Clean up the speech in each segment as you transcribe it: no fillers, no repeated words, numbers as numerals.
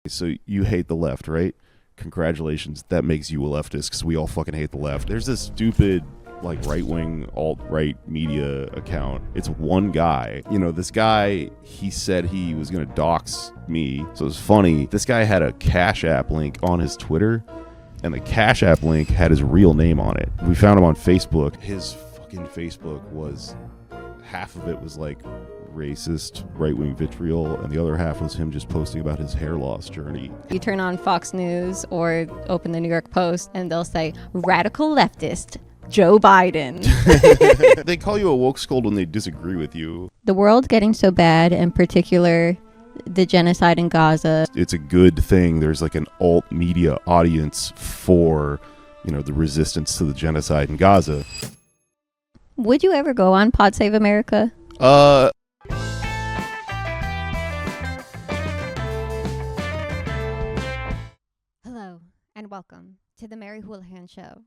So you hate the left, right? Congratulations. That makes you a leftist because we all fucking hate the left. There's this stupid, like, right-wing, alt-right media account. It's one guy. You know, this guy, he said he was going to dox me. So it's funny. This guy had a Cash App link on his Twitter, and the Cash App link had his real name on it. We found him on Facebook. His fucking Facebook was, half of it was like racist right-wing vitriol, and the other half was him just posting about his hair loss journey. You turn on Fox News or open the New York Post and they'll say radical leftist Joe Biden. They call you a woke scold when they disagree with you. The world getting so bad, in particular the genocide in Gaza. It's a good thing there's like an alt media audience for, you know, the resistance to the genocide in Gaza. Would you ever go on Pod Save America? Hello and welcome to the Mary Houlihan Show.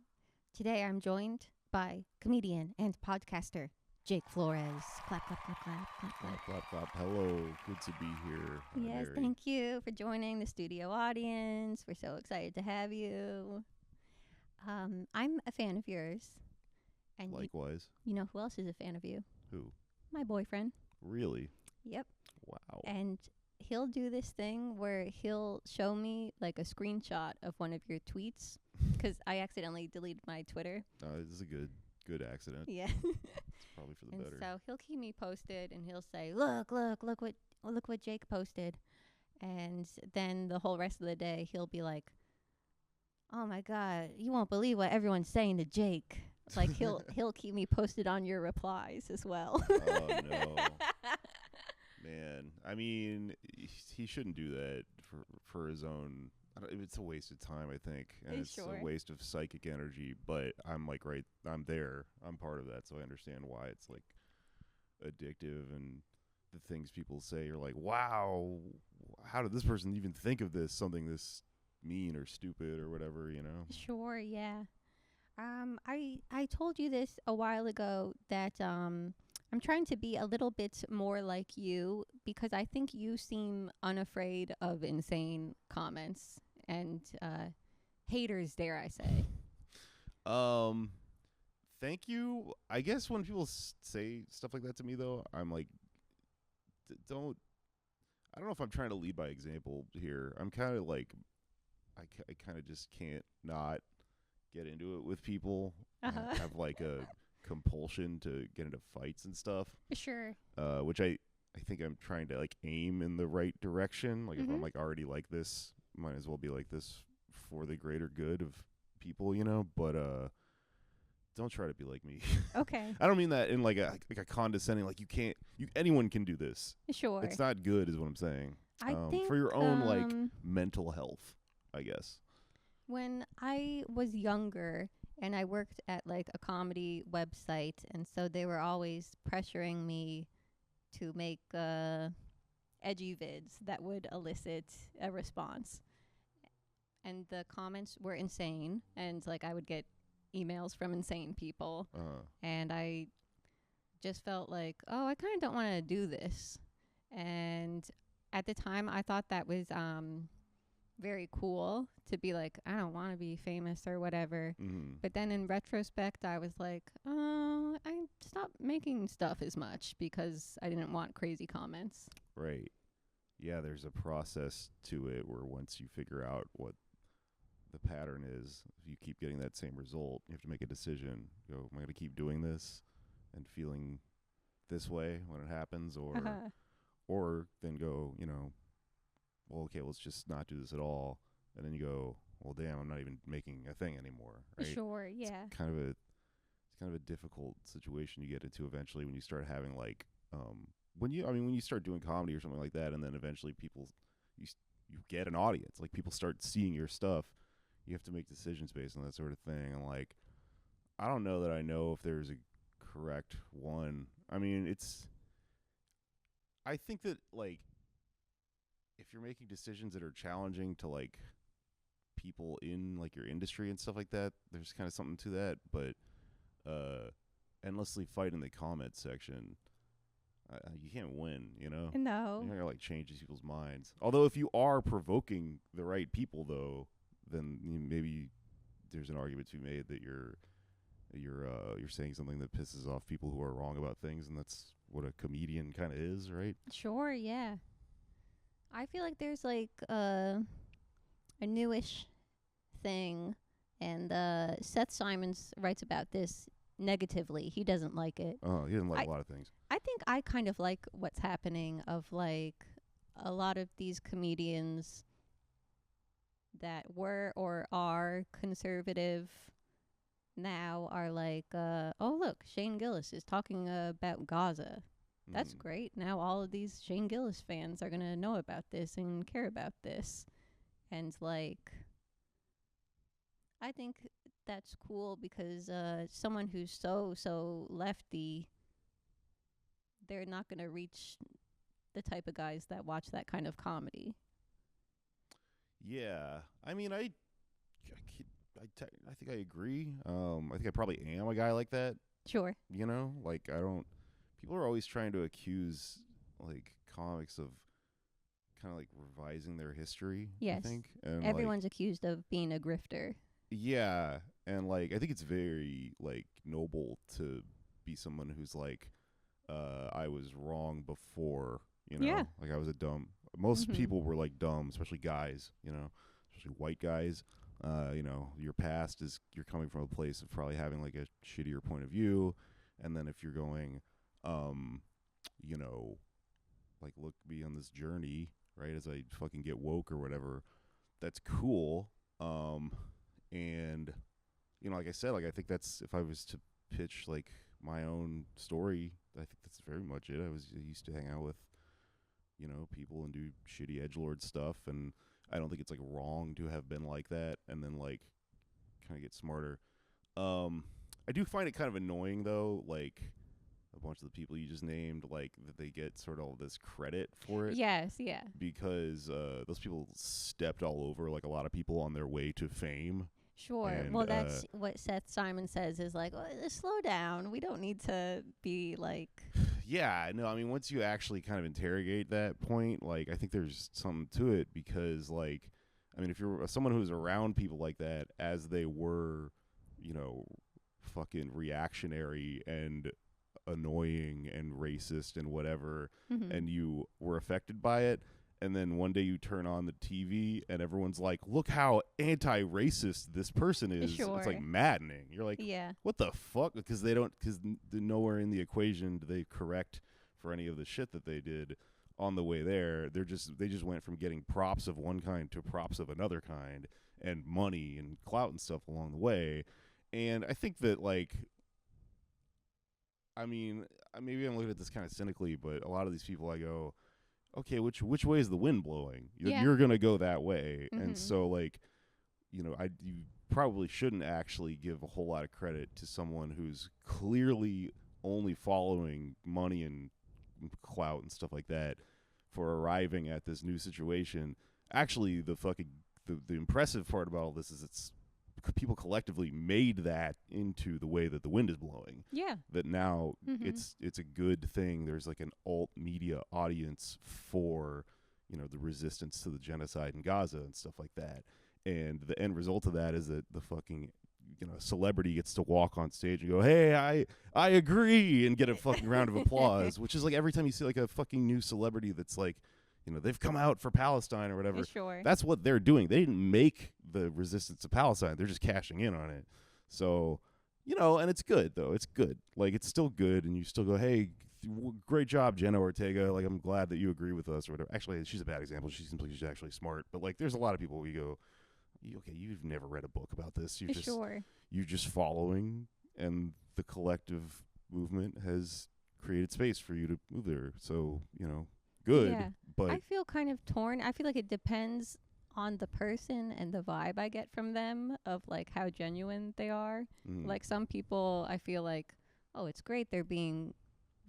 Today I'm joined by comedian and podcaster Jake Flores. Clap, clap, clap, clap, clap, clap. Clap, clap. Hello, good to be here. Yes, Mary. thank you for joining the studio audience. We're so excited to have you. I'm a fan of yours. And Likewise. you know who else is a fan of you? Who? My boyfriend. Really? Yep. Wow. And he'll do this thing where he'll show me like a screenshot of one of your tweets because I accidentally deleted my Twitter. This is a good accident. Yeah. It's probably for the And better. so he'll keep me posted and he'll say, look what Jake posted. And then the whole rest of the day he'll be like, oh my God, you won't believe what everyone's saying to Jake. Like he'll keep me posted on your replies as well. Oh no. Man, I mean, he shouldn't do that for his own. It's a waste of time, I think, and it's Sure. a waste of psychic energy. But I'm like, I'm there. I'm part of that, so I understand why it's like addictive, and the things people say are like, wow, how did this person even think of this? Something this mean or stupid or whatever, you know? Sure, yeah. I told you this a while ago that I'm trying to be a little bit more like you because I think you seem unafraid of insane comments and haters, dare I say. Thank you. I guess when people say stuff like that to me, though, I'm like, I don't know if I'm trying to lead by example here. I'm kind of like, I kind of just can't not get into it with people. I have like a compulsion to get into fights and stuff. Sure. Which I think I'm trying to like aim in the right direction. Like if I'm like already like this, might as well be like this for the greater good of people, you know? But don't try to be like me. Okay. I don't mean that in like a condescending, like anyone can do this. Sure. It's not good is what I'm saying. I think for your own like mental health, I guess. When I was younger and I worked at like a comedy website, and so they were always pressuring me to make edgy vids that would elicit a response. And the comments were insane, and like I would get emails from insane people, and I just felt like, oh, I kind of don't want to do this. And at the time I thought that was very cool to be like, I don't want to be famous or whatever. But then in retrospect, I was like, I stopped making stuff as much because I didn't want crazy comments. Right. Yeah, there's a process to it where once you figure out what the pattern is, if you keep getting that same result, you have to make a decision. Go, am I going to keep doing this and feeling this way when it happens, or then go, you know, well, okay, let's just not do this at all. And then you go, well, damn, I'm not even making a thing anymore. Right? Sure, yeah. It's kind of a difficult situation you get into eventually when you start having like, when you start doing comedy or something like that, and then eventually you get an audience, like people start seeing your stuff. You have to make decisions based on that sort of thing. And like, I don't know that I know if there's a correct one. I mean, I think that like, if you're making decisions that are challenging to like people in like your industry and stuff like that, there's kind of something to that. But endlessly fight in the comment section, You can't win, you know? No. You're not gonna like change these people's minds. Although if you are provoking the right people, though, then maybe there's an argument to be made that you're saying something that pisses off people who are wrong about things, and that's what a comedian kind of is, right? Sure, yeah. I feel like there's like a newish thing, and Seth Simons writes about this negatively. He doesn't like it. Oh, he doesn't like a lot of things. I think I kind of like what's happening of like a lot of these comedians that were or are conservative now are like, oh look, Shane Gillis is talking about Gaza. That's great. Now all of these Shane Gillis fans are going to know about this and care about this. And like, I think that's cool because someone who's so lefty, they're not going to reach the type of guys that watch that kind of comedy. Yeah, I mean, I think I agree. I think I probably am a guy like that. Sure. You know, like I don't. People are always trying to accuse like comics of kind of like revising their history. Yes. I think and everyone's accused of being a grifter. Yeah, and like I think it's very like noble to be someone who's like, I was wrong before. You know, Yeah. like I was a dumb. Most people were like dumb, especially guys. You know, especially white guys. You know, your past is you're coming from a place of probably having like a shittier point of view, and then if you're going, you know, like look me on this journey, right? As I fucking get woke or whatever, that's cool. And you know, like I said, like I think that's if I was to pitch like my own story, I think that's very much it. I used to hang out with, you know, people and do shitty edgelord stuff, and I don't think it's like wrong to have been like that and then like kind of get smarter. I do find it kind of annoying though, like a bunch of the people you just named, like that they get sort of all this credit for it. Yes, yeah. Because those people stepped all over like a lot of people on their way to fame. Sure. And, well, that's what Seth Simon says is like, slow down. We don't need to be like. Yeah, no, I mean, once you actually kind of interrogate that point, like, I think there's something to it because, like, I mean, if you're someone who's around people like that as they were, you know, fucking reactionary and annoying and racist and whatever, and you were affected by it, and then one day you turn on the TV and everyone's like, look how anti-racist this person is. Sure. It's like maddening. You're like, yeah. What the fuck? Because nowhere in the equation do they correct for any of the shit that they did on the way there. They just went from getting props of one kind to props of another kind and money and clout and stuff along the way. And I think that, like, I mean, maybe I'm looking at this kind of cynically, but a lot of these people I go, okay, which way is the wind blowing? You're going to go that way. And so, like, you know, you probably shouldn't actually give a whole lot of credit to someone who's clearly only following money and clout and stuff like that for arriving at this new situation. Actually, the impressive part about all this is it's people collectively made that into the way that the wind is blowing. Yeah. That now it's a good thing. There's like an alt media audience for, you know, the resistance to the genocide in Gaza and stuff like that. And the end result of that is that the fucking, you know, celebrity gets to walk on stage and go, hey, I agree, and get a fucking round of applause, which is like every time you see like a fucking new celebrity that's like, you know, they've come out for Palestine or whatever. Sure. That's what they're doing. They didn't make the resistance to Palestine. They're just cashing in on it. So, you know, and it's good, though. It's good. Like, it's still good, and you still go, hey, great job, Jenna Ortega. Like, I'm glad that you agree with us or whatever. Actually, she's a bad example. She seems like she's actually smart. But, like, there's a lot of people where you go, okay, you've never read a book about this. You're just following, and the collective movement has created space for you to move there. So, you know, good. Yeah. But I feel kind of torn. I feel like it depends on the person and the vibe I get from them of like how genuine they are. Like some people, I feel like, oh, it's great they're being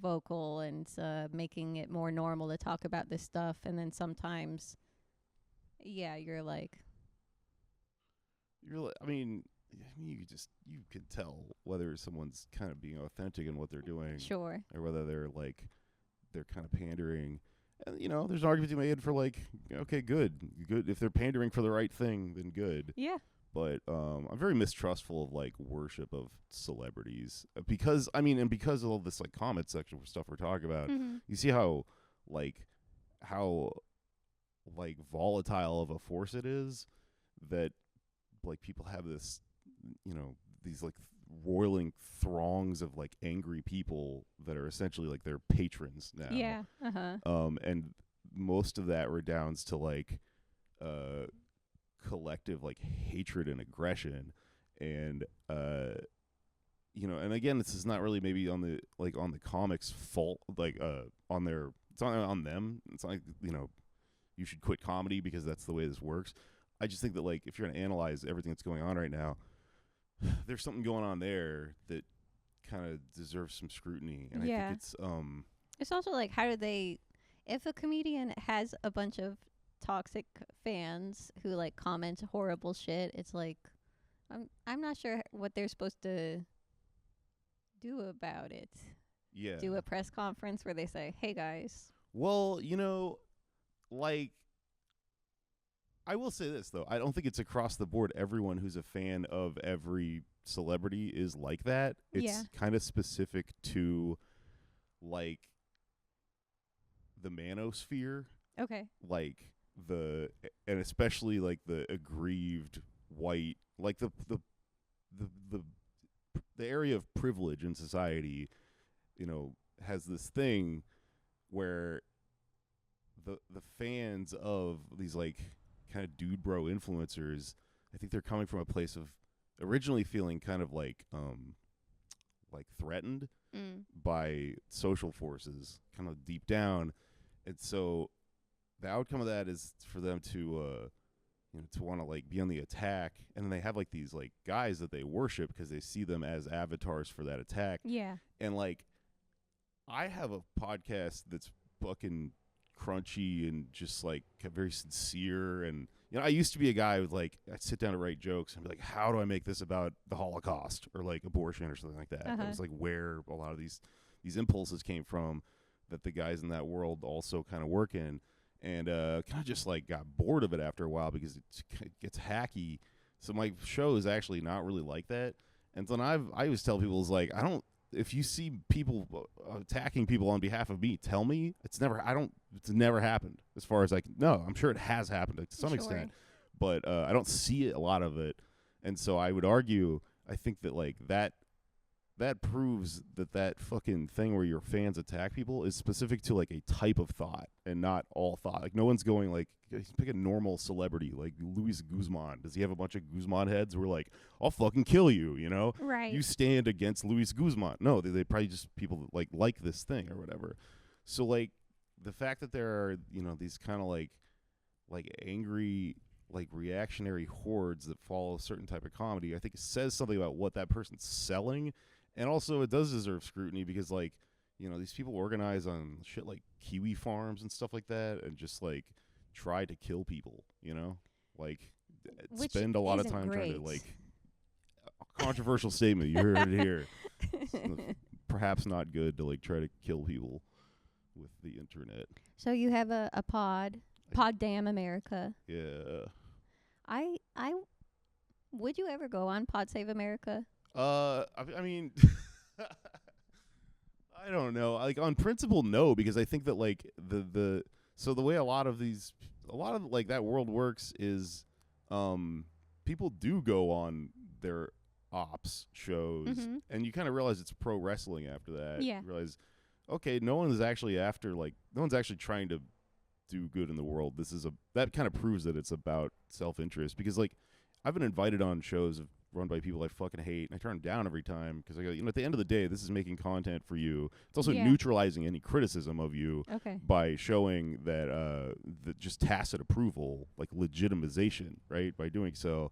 vocal and making it more normal to talk about this stuff. And then sometimes, yeah, you're like, I mean, you can tell whether someone's kind of being authentic in what they're doing. Sure. Or whether they're like they're kind of pandering. And, you know, there's an argument to be made for, like, okay, good. If they're pandering for the right thing, then good. Yeah. But I'm very mistrustful of, like, worship of celebrities. Because, I mean, and because of all this, like, comment section stuff we're talking about, you see how volatile of a force it is that, like, people have this, you know, these, like, roiling throngs of, like, angry people that are essentially, like, their patrons now. Yeah. And most of that redounds to, like, collective, like, hatred and aggression. And, you know, and again, this is not really maybe on the comics' fault, like, it's not on them. It's not like, you know, you should quit comedy because that's the way this works. I just think that, like, if you're going to analyze everything that's going on right now, there's something going on there that kind of deserves some scrutiny. And I think it's also like, how do they, if a comedian has a bunch of toxic fans who, like, comment horrible shit, it's like, I'm not sure what they're supposed to do about it. Yeah. Do a press conference where they say, hey guys. Well, you know, like, I will say this, though. I don't think it's across the board. Everyone who's a fan of every celebrity is like that. It's kind of specific to, like, the manosphere. Okay. Like, and especially, like, the aggrieved white, like, the area of privilege in society, you know, has this thing where the fans of these, like, kind of dude bro influencers, I think they're coming from a place of originally feeling kind of like threatened by social forces, kind of deep down. And so the outcome of that is for them to you know, to want to, like, be on the attack, and then they have, like, these, like, guys that they worship because they see them as avatars for that attack. Yeah. And, like, I have a podcast that's fucking crunchy and just, like, very sincere. And, you know, I used to be a guy with, like, I'd sit down to write jokes and be like, how do I make this about the Holocaust or, like, abortion or something like that? That was, like, where a lot of these impulses came from that the guys in that world also kind of work in. And kind of just, like, got bored of it after a while because it gets hacky. So my show is actually not really like that. And so I always tell people, is like, if you see people attacking people on behalf of me, tell me. It's never happened as far as I can. No, I'm sure it has happened to some extent, but I don't see a lot of it. And so I would argue, I think that, like, that proves that fucking thing where your fans attack people is specific to, like, a type of thought and not all thought. Like, no one's going, like, pick a normal celebrity like Luis Guzman. Does he have a bunch of Guzman heads who are like, I'll fucking kill you, you know? Right. You stand against Luis Guzman. No, they probably just people that like this thing or whatever. So, like, the fact that there are, you know, these kind of like angry, like, reactionary hordes that follow a certain type of comedy, I think it says something about what that person's selling. And also, it does deserve scrutiny because, like, you know, these people organize on shit like kiwi farms and stuff like that and just, like, try to kill people, you know? Like, spend a lot of time trying to, like, controversial statement. You heard it here. Perhaps not good to, like, try to kill people with the internet. So you have a pod Damn America. Yeah. I would you ever go on Pod Save America? I mean, I don't know. Like, on principle, no, because I think that, like, so the way a lot of like that world works is, people do go on their ops shows, and you kind of realize it's pro wrestling after that. Yeah. You realize, okay, no one's actually trying to do good in the world. That kind of proves that it's about self-interest, because, like, I've been invited on shows run by people I fucking hate, and I turn them down every time because I go, you know, at the end of the day, this is making content for you. It's also neutralizing any criticism of you by showing that just tacit approval, like legitimization, right? By doing so,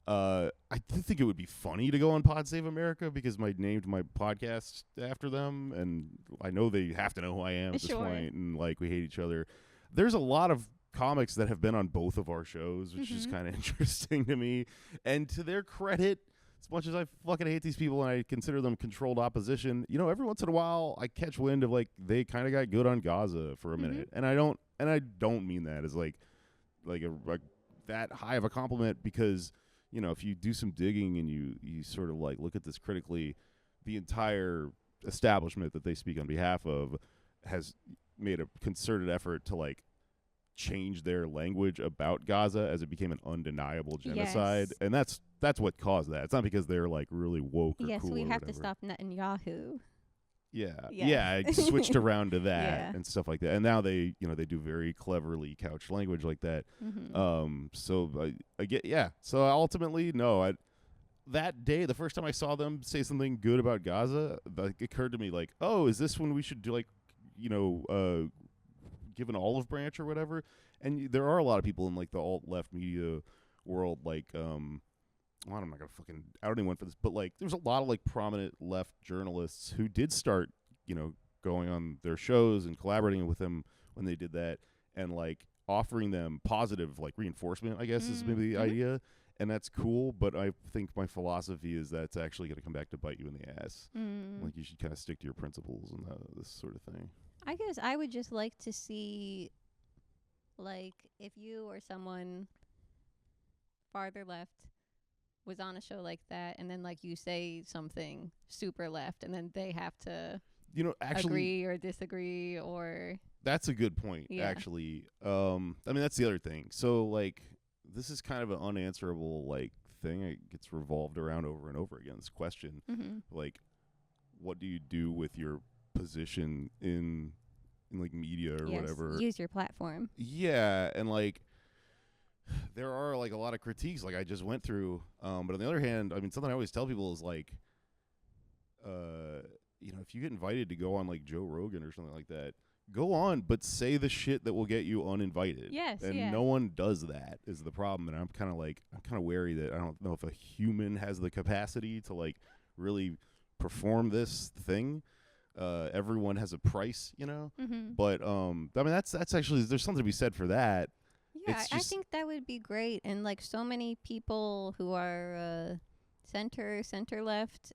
I think it would be funny to go on Pod Save America because I named my podcast after them, and I know they have to know who I am at this point, and, like, we hate each other. There's a lot of comics that have been on both of our shows, which is kind of interesting to me. And to their credit, as much as I fucking hate these people and I consider them controlled opposition, you know, every once in a while I catch wind of like they kind of got good on Gaza for a minute, and I don't mean that as like a that high of a compliment, because you know, if you do some digging and you sort of like look at this critically, the entire establishment that they speak on behalf of has made a concerted effort to like change their language about Gaza as it became an undeniable genocide. Yes. And that's what caused that. It's not because they're like really woke or Yes, cool we or have whatever. to stop Netanyahu. Yeah. Yes. Yeah, it switched around to that Yeah. and stuff like that. And now they, you know, they do very cleverly couched language like that. So I get, yeah. So ultimately, no, that day, the first time I saw them say something good about Gaza, like, it occurred to me like, oh, is this when we should do like, you know, give an olive branch or whatever? And there are a lot of people in like the alt left media world, like, well, I'm not gonna fucking out anyone for this, but like, there's a lot of like prominent left journalists who did start, you know, going on their shows and collaborating with them when they did that, and like offering them positive like reinforcement, I guess is maybe the idea, and that's cool. But I think my philosophy is that's actually going to come back to bite you in the ass. Like, you should kind of stick to your principles and this sort of thing. I guess I would just like to see, like, if you or someone farther left was on a show like that, and then like you say something super left, and then they have to, you know, actually agree or disagree, or that's a good point. Yeah. Actually, I mean, that's the other thing. So like, this is kind of an unanswerable like thing. It gets revolved around over and over again. This question, like, what do you do with your position in like media or whatever? Use your platform. Yeah, and like, there are like a lot of critiques like I just went through, but on the other hand, I mean, something I always tell people is like, you know, if you get invited to go on like Joe Rogan or something like that, go on, but say the shit that will get you uninvited. Yes, and no one does that is the problem. And I'm kind of wary that I don't know if a human has the capacity to like really perform this thing. Everyone has a price, you know. But I mean, that's actually, there's something to be said for that. Yeah, I think that would be great. And like, so many people who are center left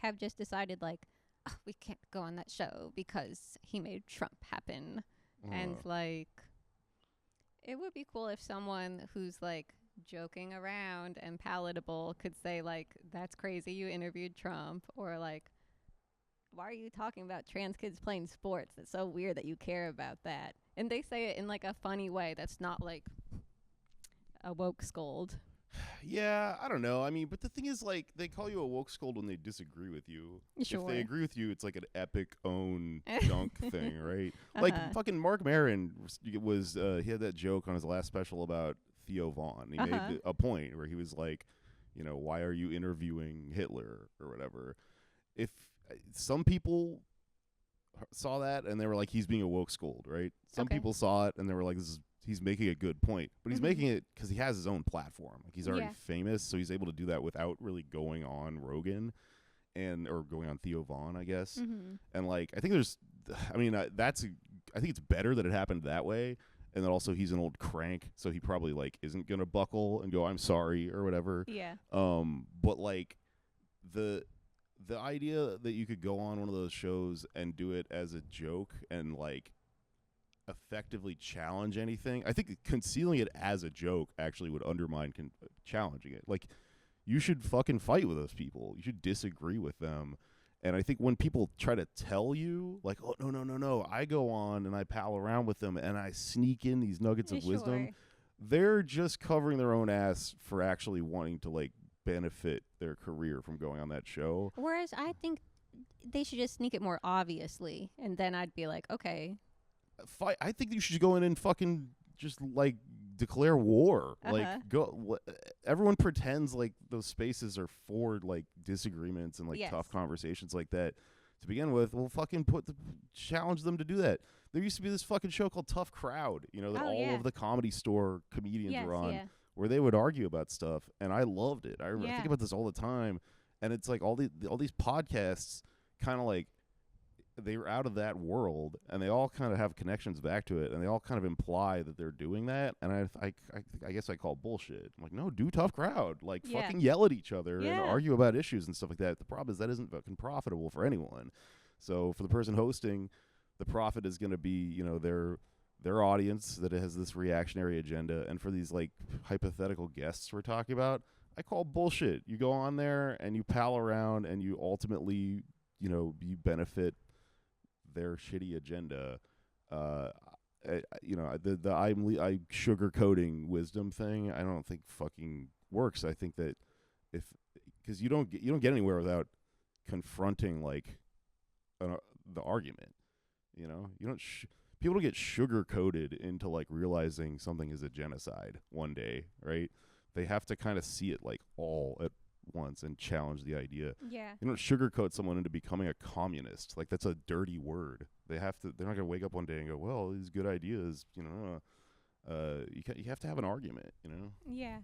have just decided like, oh, we can't go on that show because he made Trump happen. And like, it would be cool if someone who's like joking around and palatable could say like, that's crazy, you interviewed Trump, or like, why are you talking about trans kids playing sports? It's so weird that you care about that. And they say it in like a funny way that's not like a woke scold. Yeah, I don't know. I mean, but the thing is, like, they call you a woke scold when they disagree with you. Sure. If they agree with you, it's like an epic own dunk thing, right? Like, fucking Mark Maron was he had that joke on his last special about Theo Vaughn. He made a point where he was like, you know, why are you interviewing Hitler or whatever? If some people saw that and they were like, he's being a woke scold, right? Some people saw it and they were like, he's making a good point, but he's making it because he has his own platform. Like, he's already famous, so he's able to do that without really going on Rogan or going on Theo Vaughn, I guess. And like, I think I think it's better that it happened that way. And then also, he's an old crank, so he probably like isn't gonna buckle and go, I'm sorry or whatever. Yeah. But like, the idea that you could go on one of those shows and do it as a joke and like effectively challenge anything, I think concealing it as a joke actually would undermine challenging it. Like, you should fucking fight with those people. You should disagree with them. And I think when people try to tell you like, oh, no, I go on and I pal around with them and I sneak in these nuggets of wisdom, they're just covering their own ass for actually wanting to like benefit their career from going on that show. Whereas I think they should just sneak it more obviously, and then I'd be like, okay. I think you should go in and fucking just like declare war. Like, everyone pretends like those spaces are for like disagreements and like tough conversations like that to begin with. Well, fucking challenge them to do that. There used to be this fucking show called Tough Crowd, you know, that all of the Comedy Store comedians were on, where they would argue about stuff, and I loved it. I think about this all the time, and it's like all these podcasts kind of like they're out of that world, and they all kind of have connections back to it, and they all kind of imply that they're doing that. And I guess I call bullshit. I'm like, no, do tough crowd, like fucking yell at each other and argue about issues and stuff like that. The problem is that isn't fucking profitable for anyone. So for the person hosting, the profit is going to be, you know, their audience that has this reactionary agenda. And for these like hypothetical guests we're talking about, I call bullshit. You go on there and you pal around, and you ultimately, you know, you benefit their shitty agenda. You know, the I'm sugarcoating wisdom thing, I don't think fucking works. I think that because you don't get anywhere without confronting like the argument. You know, you don't. People don't get sugar-coated into like realizing something is a genocide one day, right? They have to kind of see it like all at once and challenge the idea. Yeah. You don't sugarcoat someone into becoming a communist. Like, that's a dirty word. They're not going to wake up one day and go, well, these good ideas, you know, you have to have an argument, you know? Yeah.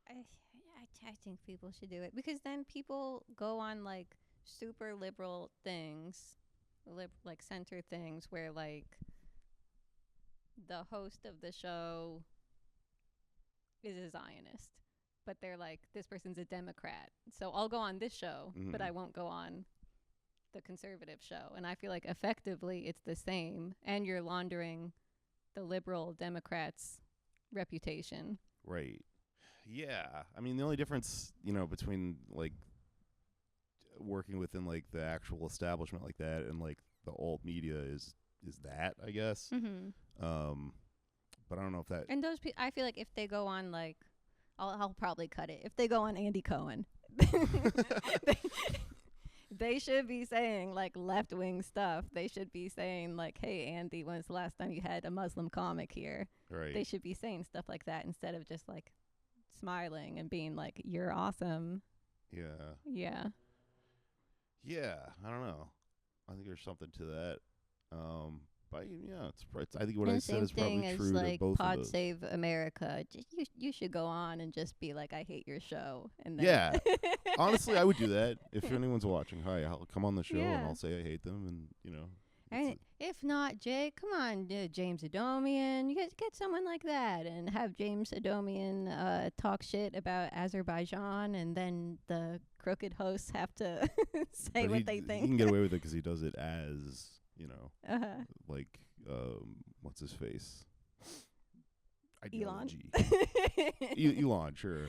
I think people should do it, because then people go on like super liberal things, like center things, where like the host of the show is a Zionist, but they're like, this person's a Democrat, so I'll go on this show, but I won't go on the conservative show. And I feel like effectively it's the same, and you're laundering the liberal Democrats' reputation. Right. Yeah. I mean, the only difference, you know, between like working within like the actual establishment like that and like the alt media is that, I guess. But I don't know if that. And those people, I feel like if they go on like, I'll probably cut it. If they go on Andy Cohen, they should be saying like left wing stuff. They should be saying like, hey Andy, when's the last time you had a Muslim comic here? Right. They should be saying stuff like that instead of just like smiling and being like, you're awesome. Yeah. Yeah. Yeah. I don't know. I think there's something to that. But yeah, I think what I said is probably true like to both Pod of those. Save America. You should go on and just be like, I hate your show. And then Yeah. Honestly, I would do that if anyone's watching. Hi, I'll come on the show and I'll say I hate them, and you know. And if not, Jay, come on, James Adomian. You guys get someone like that and have James Adomian talk shit about Azerbaijan, and then the crooked hosts have to say what they think. He can get away with it because he does it as, you know, like, what's his face? Ideology. Elon, sure.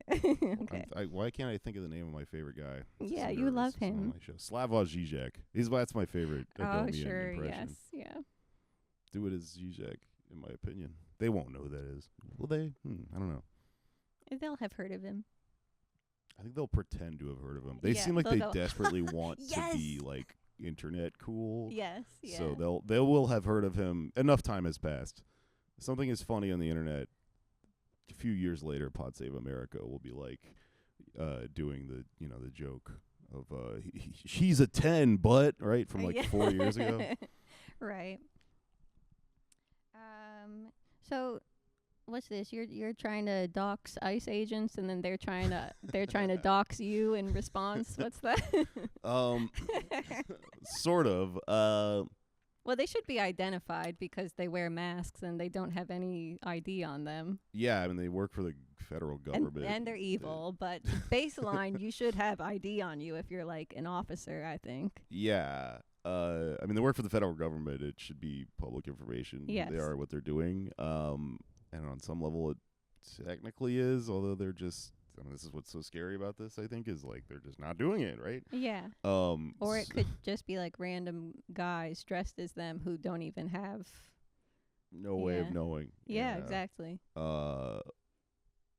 Okay. Why can't I think of the name of my favorite guy? Yeah, you love him. On my show. Slavoj Žižek. That's my favorite Adomian impression. Yes, yeah. Do it as Žižek, in my opinion. They won't know who that is. Will they? I don't know. They'll have heard of him. I think they'll pretend to have heard of him. They seem like they desperately want to be like internet cool. Yes, yeah. So they will have heard of him. Enough time has passed. Something is funny on the internet. A few years later, Pod Save America will be like doing the joke of she's a 10, but right from like 4 years ago. Right. So what's this? You're trying to dox ICE agents, and then they're trying to dox you in response. What's that? Sort of. Well, they should be identified because they wear masks and they don't have any ID on them. Yeah, I mean, they work for the federal government. And they're evil, but baseline, you should have ID on you if you're like an officer, I think. Yeah. I mean, they work for the federal government. It should be public information. Yes. They are what they're doing. And on some level, it technically is, although they're just... I mean, this is what's so scary about this, I think, is like they're just not doing it, right? Yeah. Or it could just be like random guys dressed as them who don't even have no way of knowing. Yeah, exactly.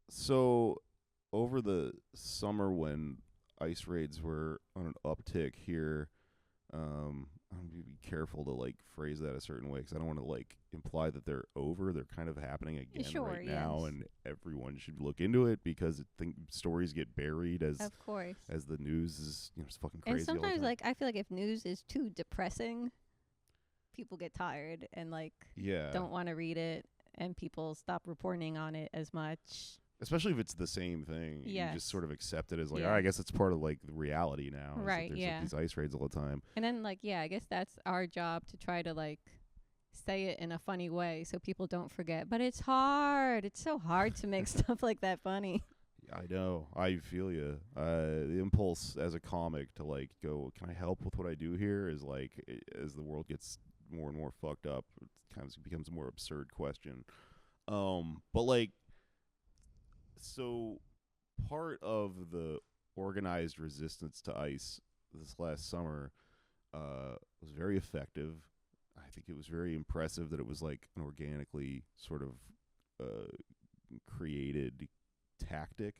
So over the summer when ICE raids were on an uptick here, I'm going to be careful to like phrase that a certain way because I don't want to like imply that they're over. They're kind of happening again now, and everyone should look into it because I think stories get buried as the news is it's fucking crazy. And sometimes like I feel like if news is too depressing, people get tired and like don't want to read it, and people stop reporting on it as much. Especially if it's the same thing. Yes. You just sort of accept it as like, Yeah. I guess it's part of like the reality now. is that Right, there's yeah. like these ice raids all the time. And then, like, yeah, I guess that's our job to try to, like, say it in a funny way so people don't forget. But it's hard. It's so hard to make stuff like that funny. I know. I feel you. The impulse as a comic to like go, can I help with what I do here? Is like, as the world gets more and more fucked up, it kind of becomes a more absurd question. But like, so part of the organized resistance to ICE this last summer was very effective. I think it was very impressive that it was like an organically sort of created tactic.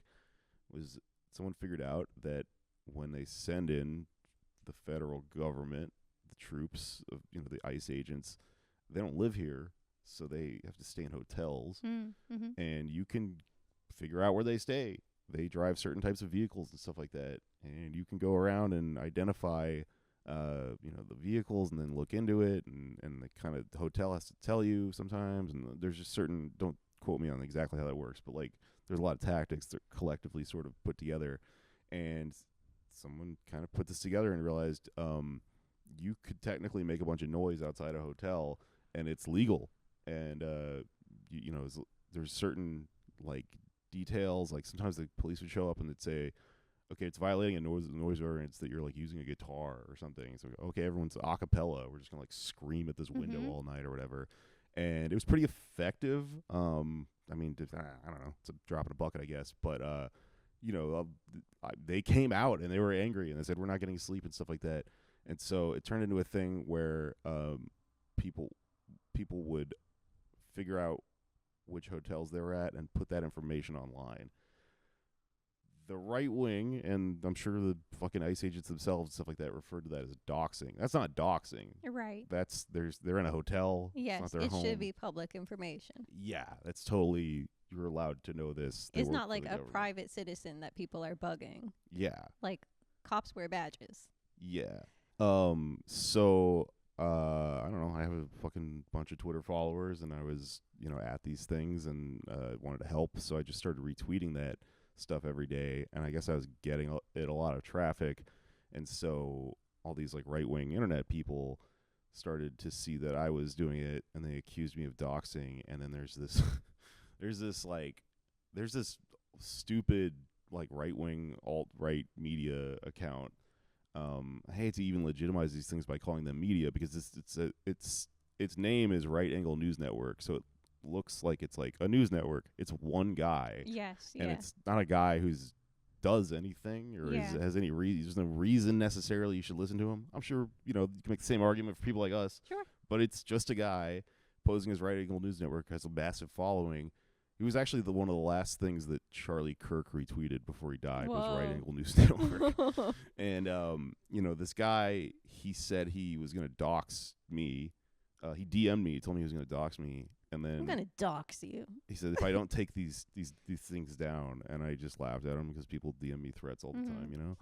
Was someone figured out that when they send in the federal government, the troops, of, the ICE agents, they don't live here, so they have to stay in hotels, Mm-hmm. and you can figure out where they stay. They drive certain types of vehicles and stuff like that, and you can go around and identify the vehicles and then look into it, and the kind of the hotel has to tell you sometimes, and there's just certain, don't quote me on exactly how that works, but like there's a lot of tactics that are collectively sort of put together, and someone kind of put this together and realized you could technically make a bunch of noise outside a hotel and it's legal, and there's certain like details, like sometimes the police would show up and they'd say, okay, it's violating a noise ordinance that you're like using a guitar or something. So okay, everyone's a cappella. We're just gonna like scream at this window all night or whatever. And it was pretty effective. I mean, I don't know, it's a drop in a bucket, I guess. But they came out and they were angry and they said we're not getting sleep and stuff like that. And so it turned into a thing where people would figure out which hotels they were at and put that information online. The right wing, and I'm sure the fucking ICE agents themselves and stuff like that, referred to that as doxing. That's not doxing. Right. They're in a hotel. Yes, it's not their home. should be public information. Yeah, that's totally, you're allowed to know this. They It's work not for like the a government. private citizen that people are bugging. Yeah. Like, cops wear badges. Yeah. So I don't know, I have a fucking bunch of Twitter followers, and I was, at these things and wanted to help, so I just started retweeting that stuff every day, and I guess I was getting it a lot of traffic, and so all these like right-wing internet people started to see that I was doing it, and they accused me of doxing. And then there's this there's this stupid like right-wing alt-right media account. I hate to even legitimize these things by calling them media, because its name is Right Angle News Network, so it looks like it's like a news network. It's one guy. Yes, and it's not a guy who's does anything or has any reason. There's no reason necessarily you should listen to him. I'm sure you can make the same argument for people like us. Sure. But it's just a guy posing as Right Angle News Network, has a massive following. He was actually one of the last things that Charlie Kirk retweeted before he died. Whoa. Was Right Angle News Network. And this guy, he said he was going to dox me. He DM'd me. He told me he was going to dox me. And then I'm gonna dox you. he said if I don't take these things down, and I just laughed at him because people DM me threats all the time,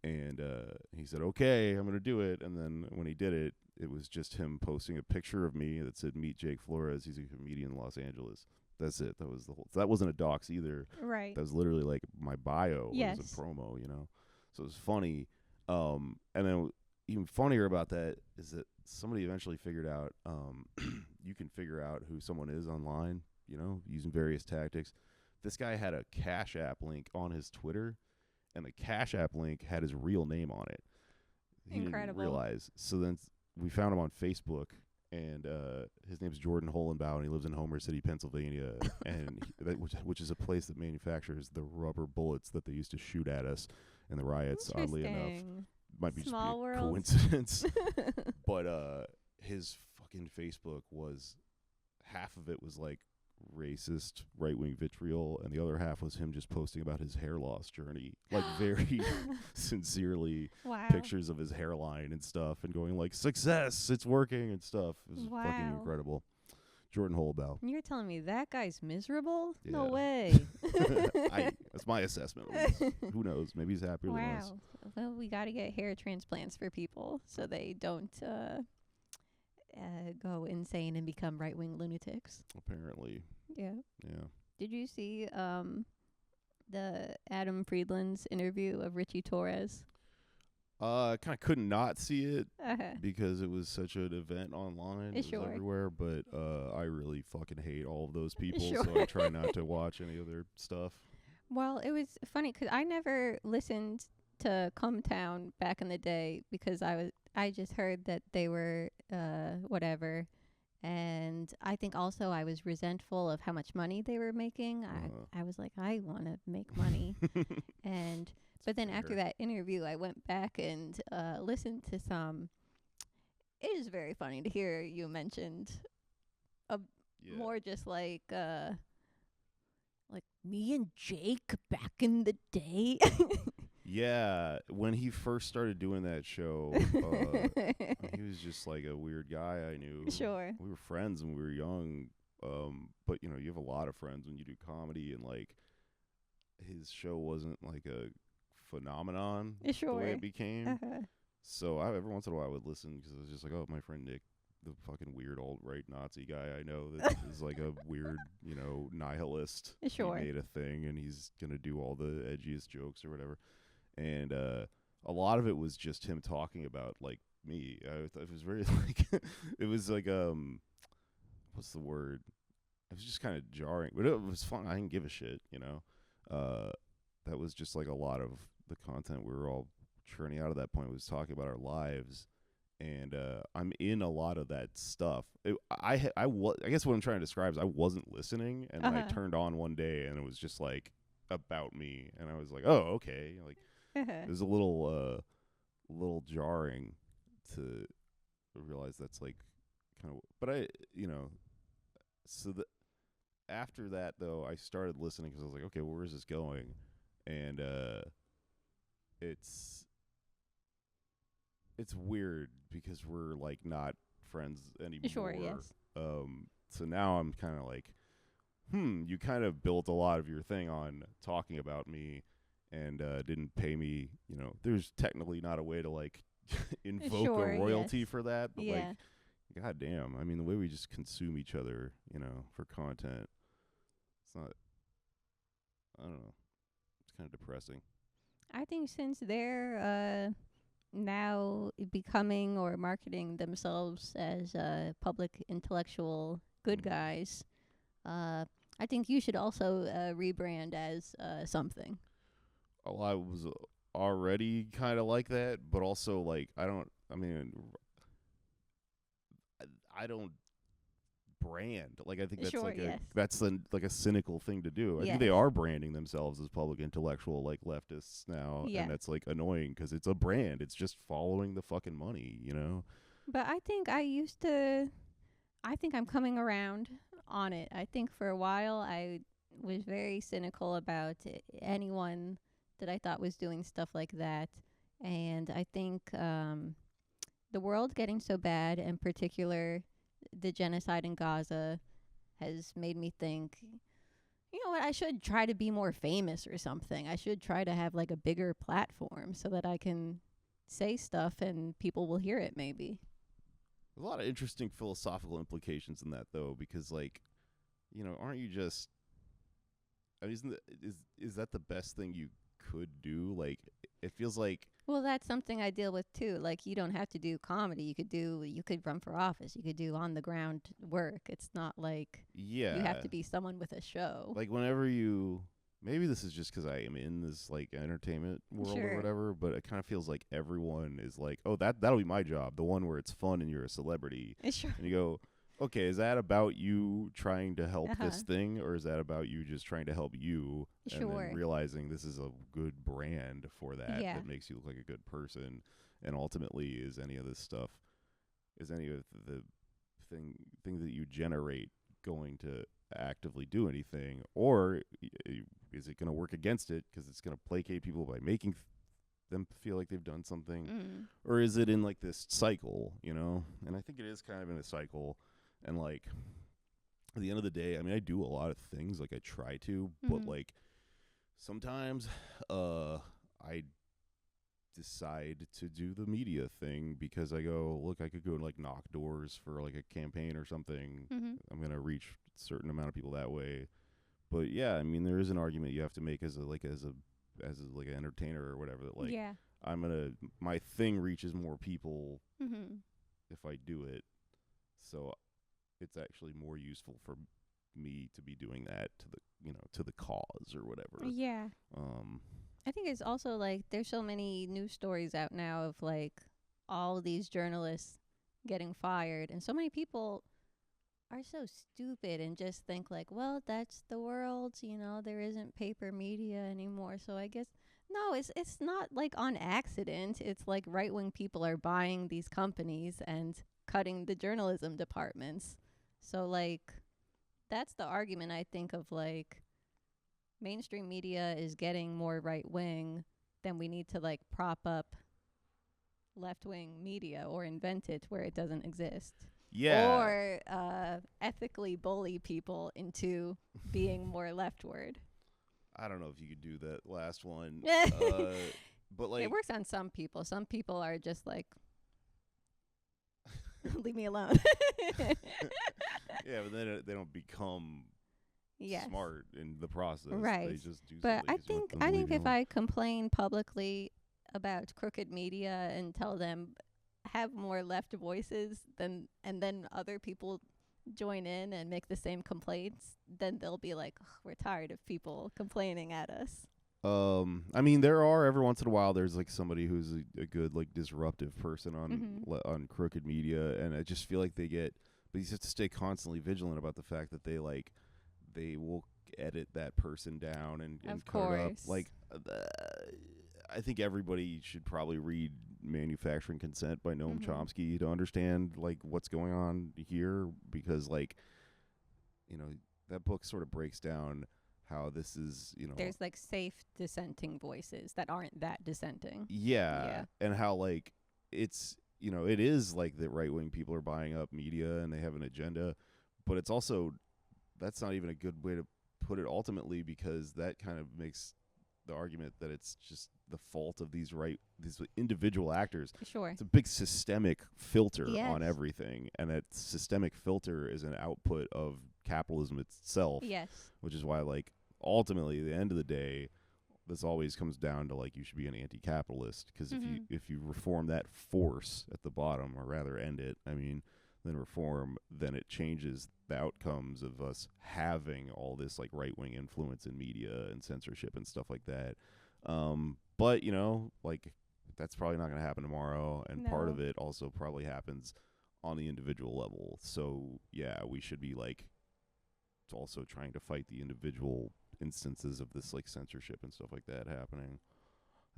And he said, okay, I'm gonna do it. And then when he did it, it was just him posting a picture of me that said "Meet Jake Flores. He's a comedian in Los Angeles." That's it. That was the whole. So that wasn't a dox either. Right. That was literally like my bio. Yes. It was a promo, So it was funny. And then even funnier about that is that somebody eventually figured out you can figure out who someone is online, using various tactics. This guy had a Cash App link on his Twitter, and the Cash App link had his real name on it. He Incredible. didn't realize. So then we found him on Facebook, and his name's Jordan Holenbaugh, and he lives in Homer City, Pennsylvania, and which is a place that manufactures the rubber bullets that they used to shoot at us in the riots, oddly enough. Might be Small just be a world. coincidence. But his fucking Facebook was, half of it was like racist right-wing vitriol, and the other half was him just posting about his hair loss journey, like very sincerely. Wow. Pictures of his hairline and stuff, and going like, success, it's working and stuff. It was fucking incredible. Jordan Holenbaugh. You're telling me that guy's miserable? Yeah. No way. That's my assessment. Who knows? Maybe he's happier than us. Wow. Well, we got to get hair transplants for people so they don't go insane and become right-wing lunatics. Apparently. Yeah. Yeah. Did you see the Adam Friedland's interview of Richie Torres? Kind of could not see it Uh-huh. because it was such an event online. It was Sure. everywhere, but I really fucking hate all of those people, Sure. so I try not to watch any of their stuff. Well, it was funny 'cause I never listened to Cum Town back in the day because I just heard that they were whatever, and I think also I was resentful of how much money they were making. I was like, I want to make money. And but then after that interview, I went back and listened to some. It is very funny to hear you mentioned more just like me and Jake back in the day. Yeah, when he first started doing that show, he was just like a weird guy I knew. Sure. We were friends when we were young, but you know, you have a lot of friends when you do comedy, and like his show wasn't like a phenomenon Sure. the way it became. Uh-huh. So every once in a while I would listen because I was just like, oh, my friend Nick, the fucking weird alt-right Nazi guy I know that is like a weird, you know, nihilist. Sure. He made a thing and he's gonna do all the edgiest jokes or whatever. And a lot of it was just him talking about like me. It was very like it was like what's the word? It was just kind of jarring, but it was fun. I didn't give a shit, you know. That was just like a lot of the content we were all churning out at that point was talking about our lives, and I'm in a lot of that stuff. I guess what I'm trying to describe is I wasn't listening, and then I turned on one day, and it was just like about me, and I was like, oh, okay, like it was a little jarring to realize that's like kind of, but I, you know, so after that though, I started listening because I was like, okay, well, where is this going? And it's weird because we're like not friends anymore. Sure, yes. So now I'm kind of like, you kind of built a lot of your thing on talking about me and didn't pay me, you know. There's technically not a way to like invoke a royalty for that, but like, god damn, I mean, the way we just consume each other, you know, for content, it's not, I don't know, it's kind of depressing. I think since they're now becoming or marketing themselves as public intellectual good guys, I think you should also rebrand as something. Oh, I was already kind of like that, but also like I don't brand. Like I think that's that's like a cynical thing to do. I think they are branding themselves as public intellectual like leftists now, and that's like annoying because it's a brand. It's just following the fucking money, you know. But I think I'm coming around on it. I think for a while I was very cynical about anyone that I thought was doing stuff like that. And I think the world getting so bad, in particular the genocide in Gaza, has made me think, you know what, I should try to be more famous or something. I should try to have like a bigger platform so that I can say stuff and people will hear it maybe. There's a lot of interesting philosophical implications in that, though, because, like, you know, aren't you just? I mean, is that the best thing you could do? Like, it feels like. Well, that's something I deal with too. Like, you don't have to do comedy. You could run for office. You could do on the ground work. It's not like you have to be someone with a show. Like, whenever you. Maybe this is just because I am in this like entertainment world or whatever, but it kind of feels like everyone is like, oh, that'll be my job, the one where it's fun and you're a celebrity. Sure. And you go, okay, is that about you trying to help this thing, or is that about you just trying to help you and then realizing this is a good brand for that makes you look like a good person, and ultimately is any of this stuff, is any of the things that you generate going to actively do anything, or is it going to work against it because it's going to placate people by making them feel like they've done something, or is it in like this cycle, you know? And I think it is kind of in a cycle, and like at the end of the day, I mean, I do a lot of things, like I try to, but like sometimes I decide to do the media thing because I go, look, I could go and like knock doors for like a campaign or something. I'm going to reach a certain amount of people that way. But yeah, I mean, there is an argument you have to make as an entertainer or whatever, that like Yeah. my thing reaches more people Mm-hmm. if I do it. So it's actually more useful for me to be doing that to the cause or whatever. Yeah. I think it's also like there's so many news stories out now of like all these journalists getting fired, and so many people are so stupid and just think like, well, that's the world, there isn't paper media anymore. So I guess no, it's not like on accident. It's like right-wing people are buying these companies and cutting the journalism departments. So like that's the argument I think of, like mainstream media is getting more right-wing, then we need to like prop up left-wing media or invent it where it doesn't exist. Yeah. Or ethically bully people into being more leftward. I don't know if you could do that last one. It But like works on some people. Some people are just like, leave me alone. yeah, but then they don't become Yes. smart in the process. Right. They just do But silly shit and I leave think you if alone. I complain publicly about crooked media and tell them have more left voices, and then other people join in and make the same complaints, then they'll be like, "Ugh, we're tired of people complaining at us." I mean, there are every once in a while. There's like somebody who's a good like disruptive person Mhm. on crooked media, and I just feel like but you have to stay constantly vigilant about the fact that they will edit that person down and Of cut it up. course. Like, I think everybody should probably read Manufacturing Consent by Noam Mhm. Chomsky to understand like what's going on here, because like that book sort of breaks down how this is, There's like safe dissenting voices that aren't that dissenting. yeah, Yeah. and how like it's it is like the right wing people are buying up media and they have an agenda, but it's also that's not even a good way to put it ultimately, because that kind of makes the argument that it's just the fault of these individual actors. Sure. It's a big systemic filter Yes. on everything, and that systemic filter is an output of capitalism itself. Yes. Which is why, like, ultimately, at the end of the day, this always comes down to like you should be an anti-capitalist, because if you reform that force at the bottom, or rather end it, I mean, then it changes the outcomes of us having all this like right-wing influence in media and censorship and stuff like that. But like that's probably not going to happen tomorrow, and part of No. it also probably happens on the individual level. So yeah, we should be like also trying to fight the individual instances of this like censorship and stuff like that happening,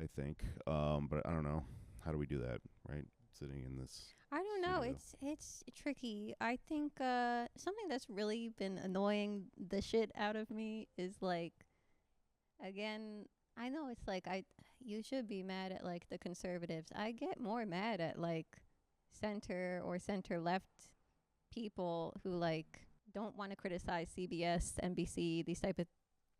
I think. But I don't know, how do we do that, right? Sitting in this I don't know. studio. It's tricky. I think something that's really been annoying the shit out of me is like, again, I know it's like you should be mad at like the conservatives. I get more mad at like center or center left people who like don't want to criticize CBS, NBC, these type of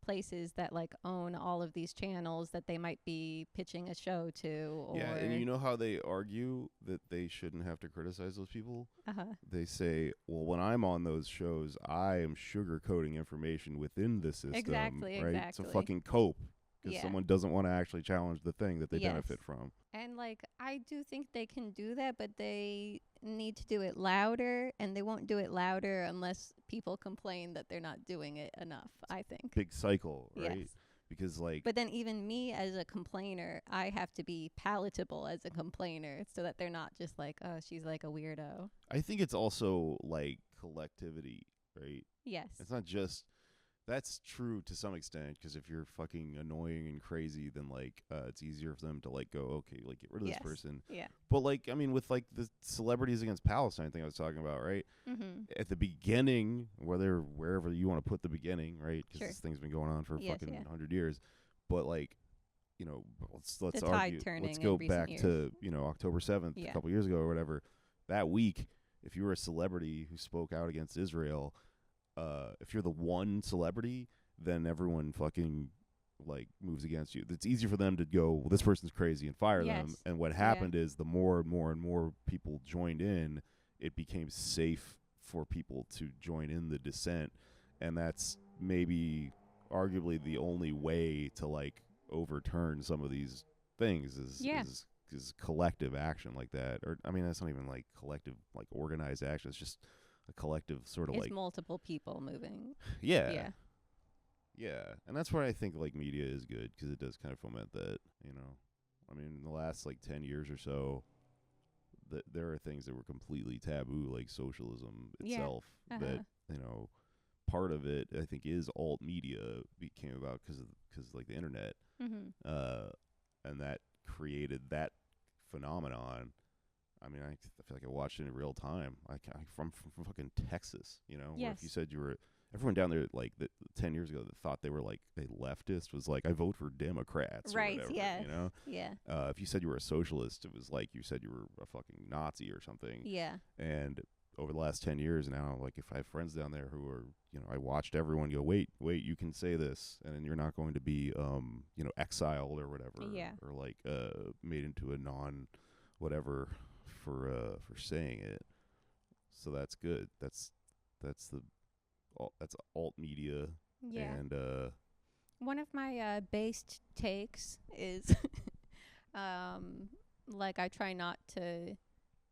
places that like own all of these channels that they might be pitching a show to. Or Yeah, and you know how they argue that they shouldn't have to criticize those people? Uh-huh. They say, well, when I'm on those shows, I am sugarcoating information within the system. Exactly, right? exactly. To fucking cope, because Yeah. someone doesn't want to actually challenge the thing that they Yes. benefit from. And like I do think they can do that, but they need to do it louder, and they won't do it louder unless people complain that they're not doing it enough, I think. Big cycle, right? Yes. Because like But then even me as a complainer, I have to be palatable as a complainer so that they're not just like, oh, she's like a weirdo. I think it's also like collectivity, right? Yes. It's not just that's true to some extent, because if you're fucking annoying and crazy, then like it's easier for them to like go, okay, like get rid of Yes. this person. Yeah. But like, I mean, with like the celebrities against Palestine thing I was talking about, right? Mm-hmm. At the beginning, wherever you want to put the beginning, right? Because Sure. this thing's been going on for Yes, fucking yeah. 100 years. But like, let's The tide argue. turning Let's in go recent back years. to October 7th, Yeah. a couple years ago or whatever. That week, if you were a celebrity who spoke out against Israel, if you're the one celebrity, then everyone fucking like moves against you. It's easy for them to go, well, this person's crazy, and fire them. Yes. And what Yeah. happened is the more and more and more people joined in, it became safe for people to join in the dissent. And that's maybe arguably the only way to like overturn some of these things is collective action like that. Or I mean, that's not even like collective, like organized action. It's just a collective sort of It's like multiple people moving. yeah. Yeah, and that's why I think like media is good, because it does kind of foment that, you know. I mean, in the last like 10 years or so, there are things that were completely taboo, like socialism itself. That, you know, part of it I think is alt media came about because like the internet, and that created that phenomenon. I mean, I feel like I watched it in real time. I'm from fucking Texas, you know. Where if you said you were, everyone down there like 10 years ago that thought they were like a leftist was like, I vote for Democrats, or whatever, you know. If you said you were a socialist, it was like you said you were a fucking Nazi or something. And over the last 10 years now, like if I have friends down there who are, you know, I watched everyone go, wait, you can say this, and then you're not going to be you know, exiled or whatever, or like made into a non whatever for saying it. So that's good. That's alt media. And one of my based takes is like I try not to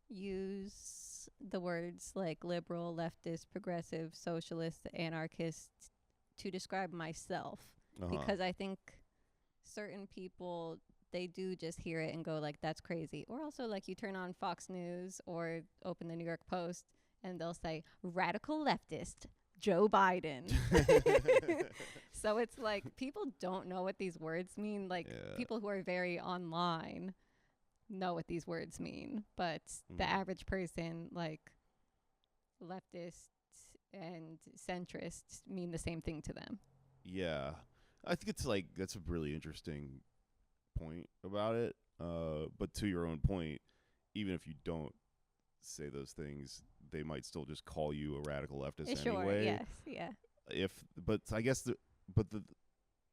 use the words like liberal, leftist, progressive, socialist, anarchist to describe myself, because I think certain people, they do just hear it and go like, that's crazy. Or also like you turn on Fox News or open the New York Post and they'll say radical leftist Joe Biden. So it's like people don't know what these words mean. Like people who are very online know what these words mean, but the average person, like leftists and centrists, mean the same thing to them. Yeah, I think it's like, that's a really interesting point about it. But to your own point, even if you don't say those things, they might still just call you a radical leftist anyway. But I guess the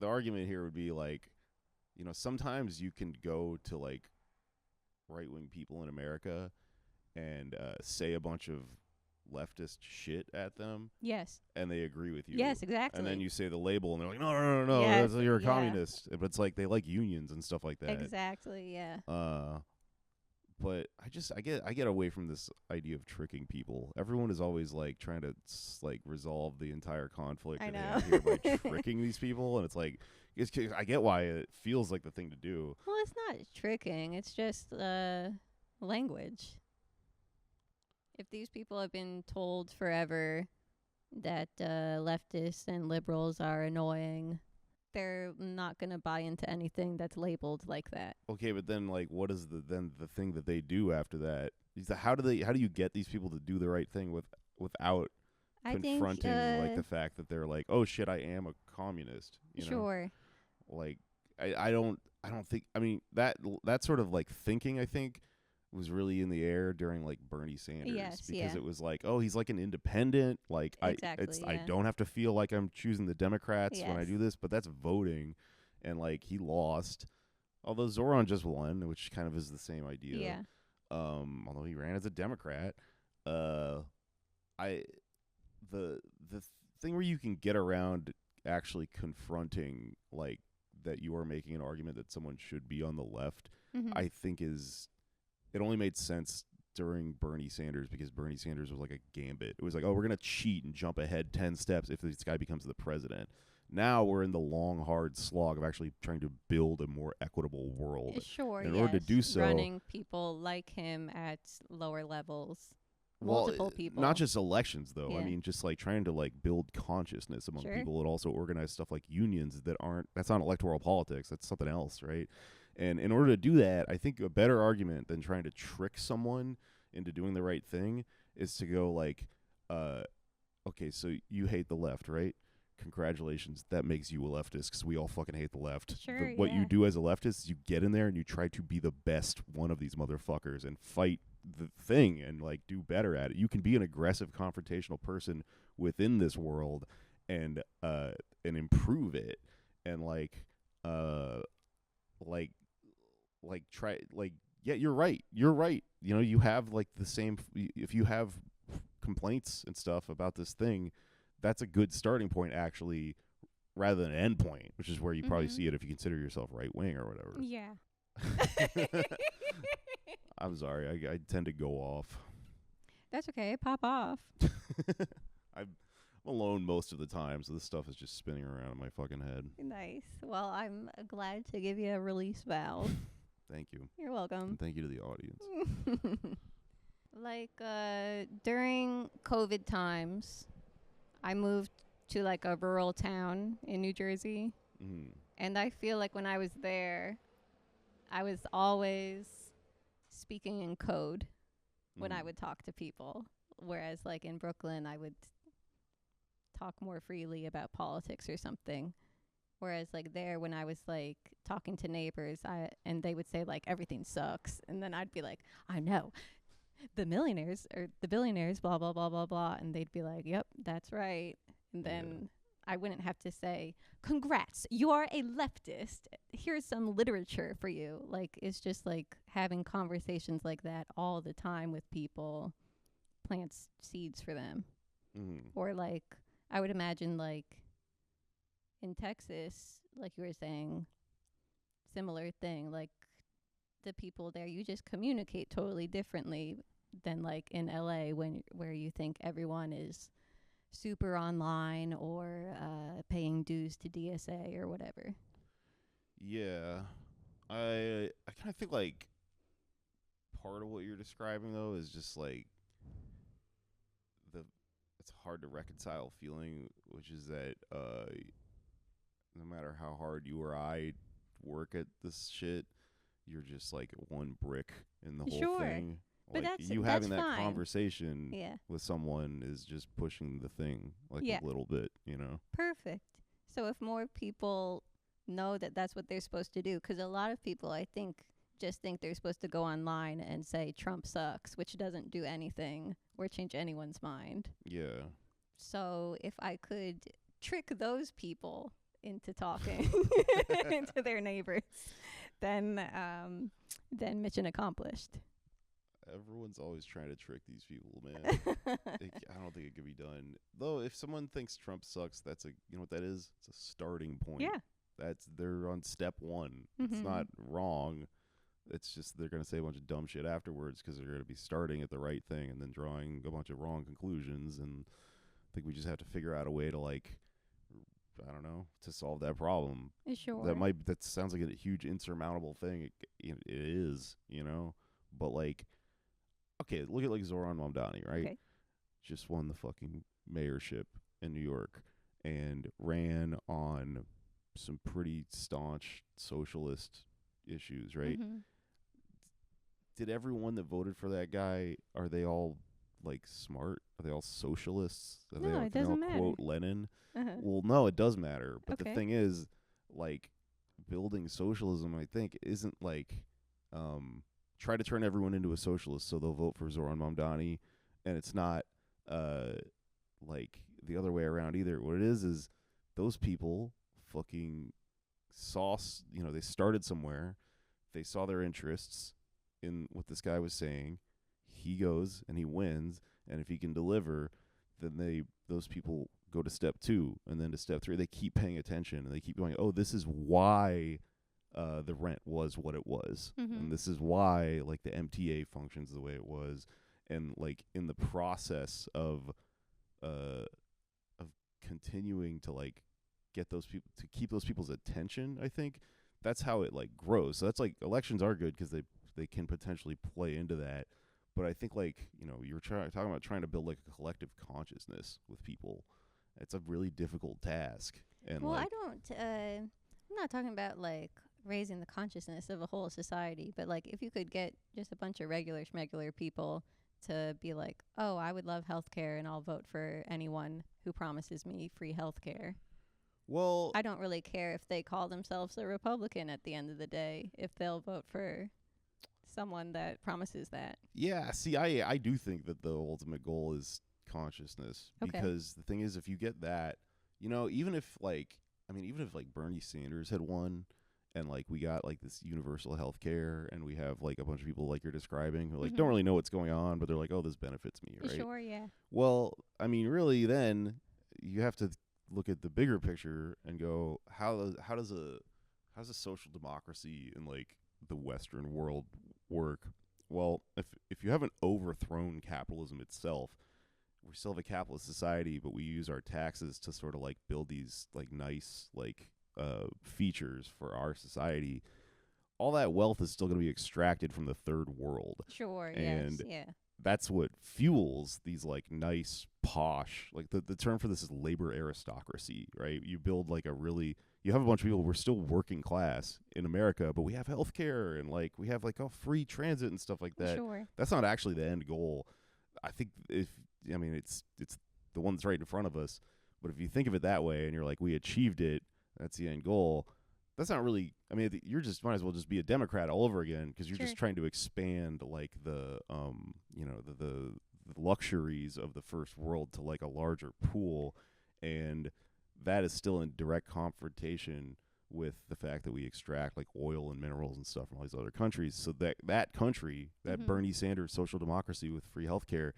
argument here would be like, you know, sometimes you can go to like right-wing people in America and say a bunch of leftist shit at them. And they agree with you. And then you say the label and they're like, no, you're a communist. But it's like they like unions and stuff like that. But I get away from this idea of tricking people. Everyone is always like trying to like resolve the entire conflict in here by tricking these people, and it's like, I get why it feels like the thing to do. Well, it's not tricking. It's just language. If these people have been told forever that leftists and liberals are annoying, they're not going to buy into anything that's labeled like that. Okay, but then like, what is the thing that they do after that? How do you get these people to do the right thing without confronting like the fact that they're like, oh shit, I am a communist, you know? Like I don't think, I mean, that sort of like thinking, I think, was really in the air during like Bernie Sanders, because it was like, oh, he's like an independent, like I don't have to feel like I'm choosing the Democrats when I do this, but that's voting, and like he lost, although Zohran just won, which kind of is the same idea. Although he ran as a Democrat. The thing where you can get around actually confronting like that you are making an argument that someone should be on the left, I think it only made sense during Bernie Sanders, because Bernie Sanders was like a gambit. It was like, oh, we're going to cheat and jump ahead 10 steps if this guy becomes the president. Now we're in the long, hard slog of actually trying to build a more equitable world. In order to do so, running people like him at lower levels. Multiple people. Not just elections, though. I mean, just like trying to like build consciousness among people, and also organize stuff like unions that's not electoral politics. That's something else, right? And in order to do that, I think a better argument than trying to trick someone into doing the right thing is to go like, okay, so you hate the left, right? Congratulations, that makes you a leftist, because we all fucking hate the left. What you do as a leftist is you get in there and you try to be the best one of these motherfuckers and fight the thing and like do better at it. You can be an aggressive, confrontational person within this world and improve it, and try, like, yeah, you're right. You know, you have like the same, if you have complaints and stuff about this thing, that's a good starting point, actually, rather than an endpoint, which is where you probably Mhm. see it if you consider yourself right wing or whatever. Yeah. I'm sorry, I tend to go off. That's okay. Pop off. I'm alone most of the time, so this stuff is just spinning around in my fucking head. Nice. Well, I'm glad to give you a release valve. Thank you. You're welcome. And thank you to the audience. Like during COVID times, I moved to like a rural town in New Jersey, and I feel like when I was there, I was always speaking in code when I would talk to people, whereas like in Brooklyn, I would talk more freely about politics or something. Whereas like there, when I was like talking to neighbors, and they would say like everything sucks, and then I'd be like, I know, the millionaires or the billionaires, blah blah blah blah blah, and they'd be like, yep, that's right, and then I wouldn't have to say, congrats, you are a leftist. Here's some literature for you. Like it's just like having conversations like that all the time with people plants seeds for them. Or like I would imagine like in Texas, like you were saying, similar thing. Like the people there, you just communicate totally differently than like in LA where you think everyone is super online or paying dues to DSA or whatever. Yeah. I kind of think like part of what you're describing though is just like it's hard to reconcile feeling, which is that no matter how hard you or I work at this shit, you're just like one brick in the whole thing. But like that's having that fine. conversation with someone is just pushing the thing like a little bit, you know? Perfect. So if more people know that that's what they're supposed to do, because a lot of people, I think, just think they're supposed to go online and say Trump sucks, which doesn't do anything or change anyone's mind. Yeah. So if I could trick those people into talking to their neighbors, then mission accomplished. Everyone's always trying to trick these people, man. I don't think it could be done. Though, if someone thinks Trump sucks, that's you know what that is? It's a starting point. Yeah. They're on step one. It's not wrong. It's just they're going to say a bunch of dumb shit afterwards because they're going to be starting at the right thing and then drawing a bunch of wrong conclusions. And I think we just have to figure out a way to like, I don't know, to solve that problem. Sure. That sounds like a huge insurmountable thing. It is, you know, but like, okay, look at like Zohran Mamdani, right? Okay. Just won the fucking mayorship in New York and ran on some pretty staunch socialist issues, right? Did everyone that voted for that guy, are they all like smart? Are they all socialists? No, it doesn't matter. Quote Lenin? Well, no, it does matter. But Okay. the thing is, like, building socialism, I think, isn't like try to turn everyone into a socialist so they'll vote for Zohran Mamdani, and it's not like the other way around either. What it is those people fucking they started somewhere, they saw their interests in what this guy was saying, he goes and he wins, and if he can deliver, then those people go to step 2 and then to step 3. They keep paying attention and they keep going, oh, this is why the rent was what it was, and this is why like the MTA functions the way it was, and like in the process of continuing to like get those people to keep those people's attention, I think that's how it like grows. So that's like elections are good because they can potentially play into that. But I think like, you know, you're talking about trying to build like a collective consciousness with people. It's a really difficult task. And well, like, I'm not talking about like raising the consciousness of a whole society, but like if you could get just a bunch of regular schmegular people to be like, oh, I would love healthcare and I'll vote for anyone who promises me free healthcare. well, I don't really care if they call themselves a Republican at the end of the day, if they'll vote for someone that promises that. yeah, see, I do think that the ultimate goal is consciousness, because the thing is, if you get that, you know, even if like Bernie Sanders had won and like we got like this universal health care and we have like a bunch of people like you're describing who like don't really know what's going on, but they're like, oh, this benefits me, right? Sure, yeah. Well, I mean, really, then you have to look at the bigger picture and go, how does a social democracy in like the Western world work? Well, if you haven't overthrown capitalism itself, we still have a capitalist society, but we use our taxes to sort of like build these like nice like features for our society. All that wealth is still going to be extracted from the third world. Sure. And yes. Yeah. that's what fuels these like nice posh, like the term for this is labor aristocracy, right? You build like you have a bunch of people, we're still working class in America, but we have healthcare and like we have like free transit and stuff like that. Sure. That's not actually the end goal. I think it's the one that's right in front of us, but if you think of it that way and you're like, we achieved it, that's the end goal. That's not really. I mean, you're just might as well just be a Democrat all over again because you're just trying to expand like the the luxuries of the first world to like a larger pool, and that is still in direct confrontation with the fact that we extract like oil and minerals and stuff from all these other countries. So that country, that Bernie Sanders social democracy with free healthcare,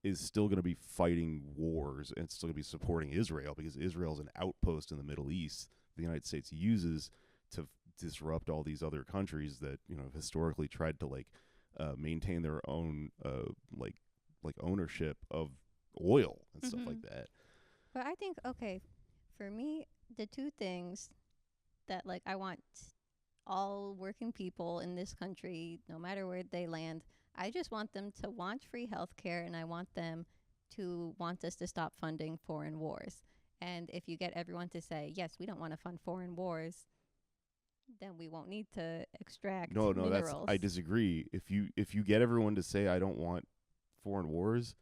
is still going to be fighting wars and it's still going to be supporting Israel because Israel is an outpost in the Middle East the United States uses to disrupt all these other countries that historically tried to like maintain their own like ownership of oil and stuff like that. But I think for me, the two things that like I want all working people in this country, no matter where they land, I just want them to want free healthcare, and I want them to want us to stop funding foreign wars. And if you get everyone to say, yes, we don't want to fund foreign wars, then we won't need to extract minerals. I disagree. If you get everyone to say I don't want foreign wars,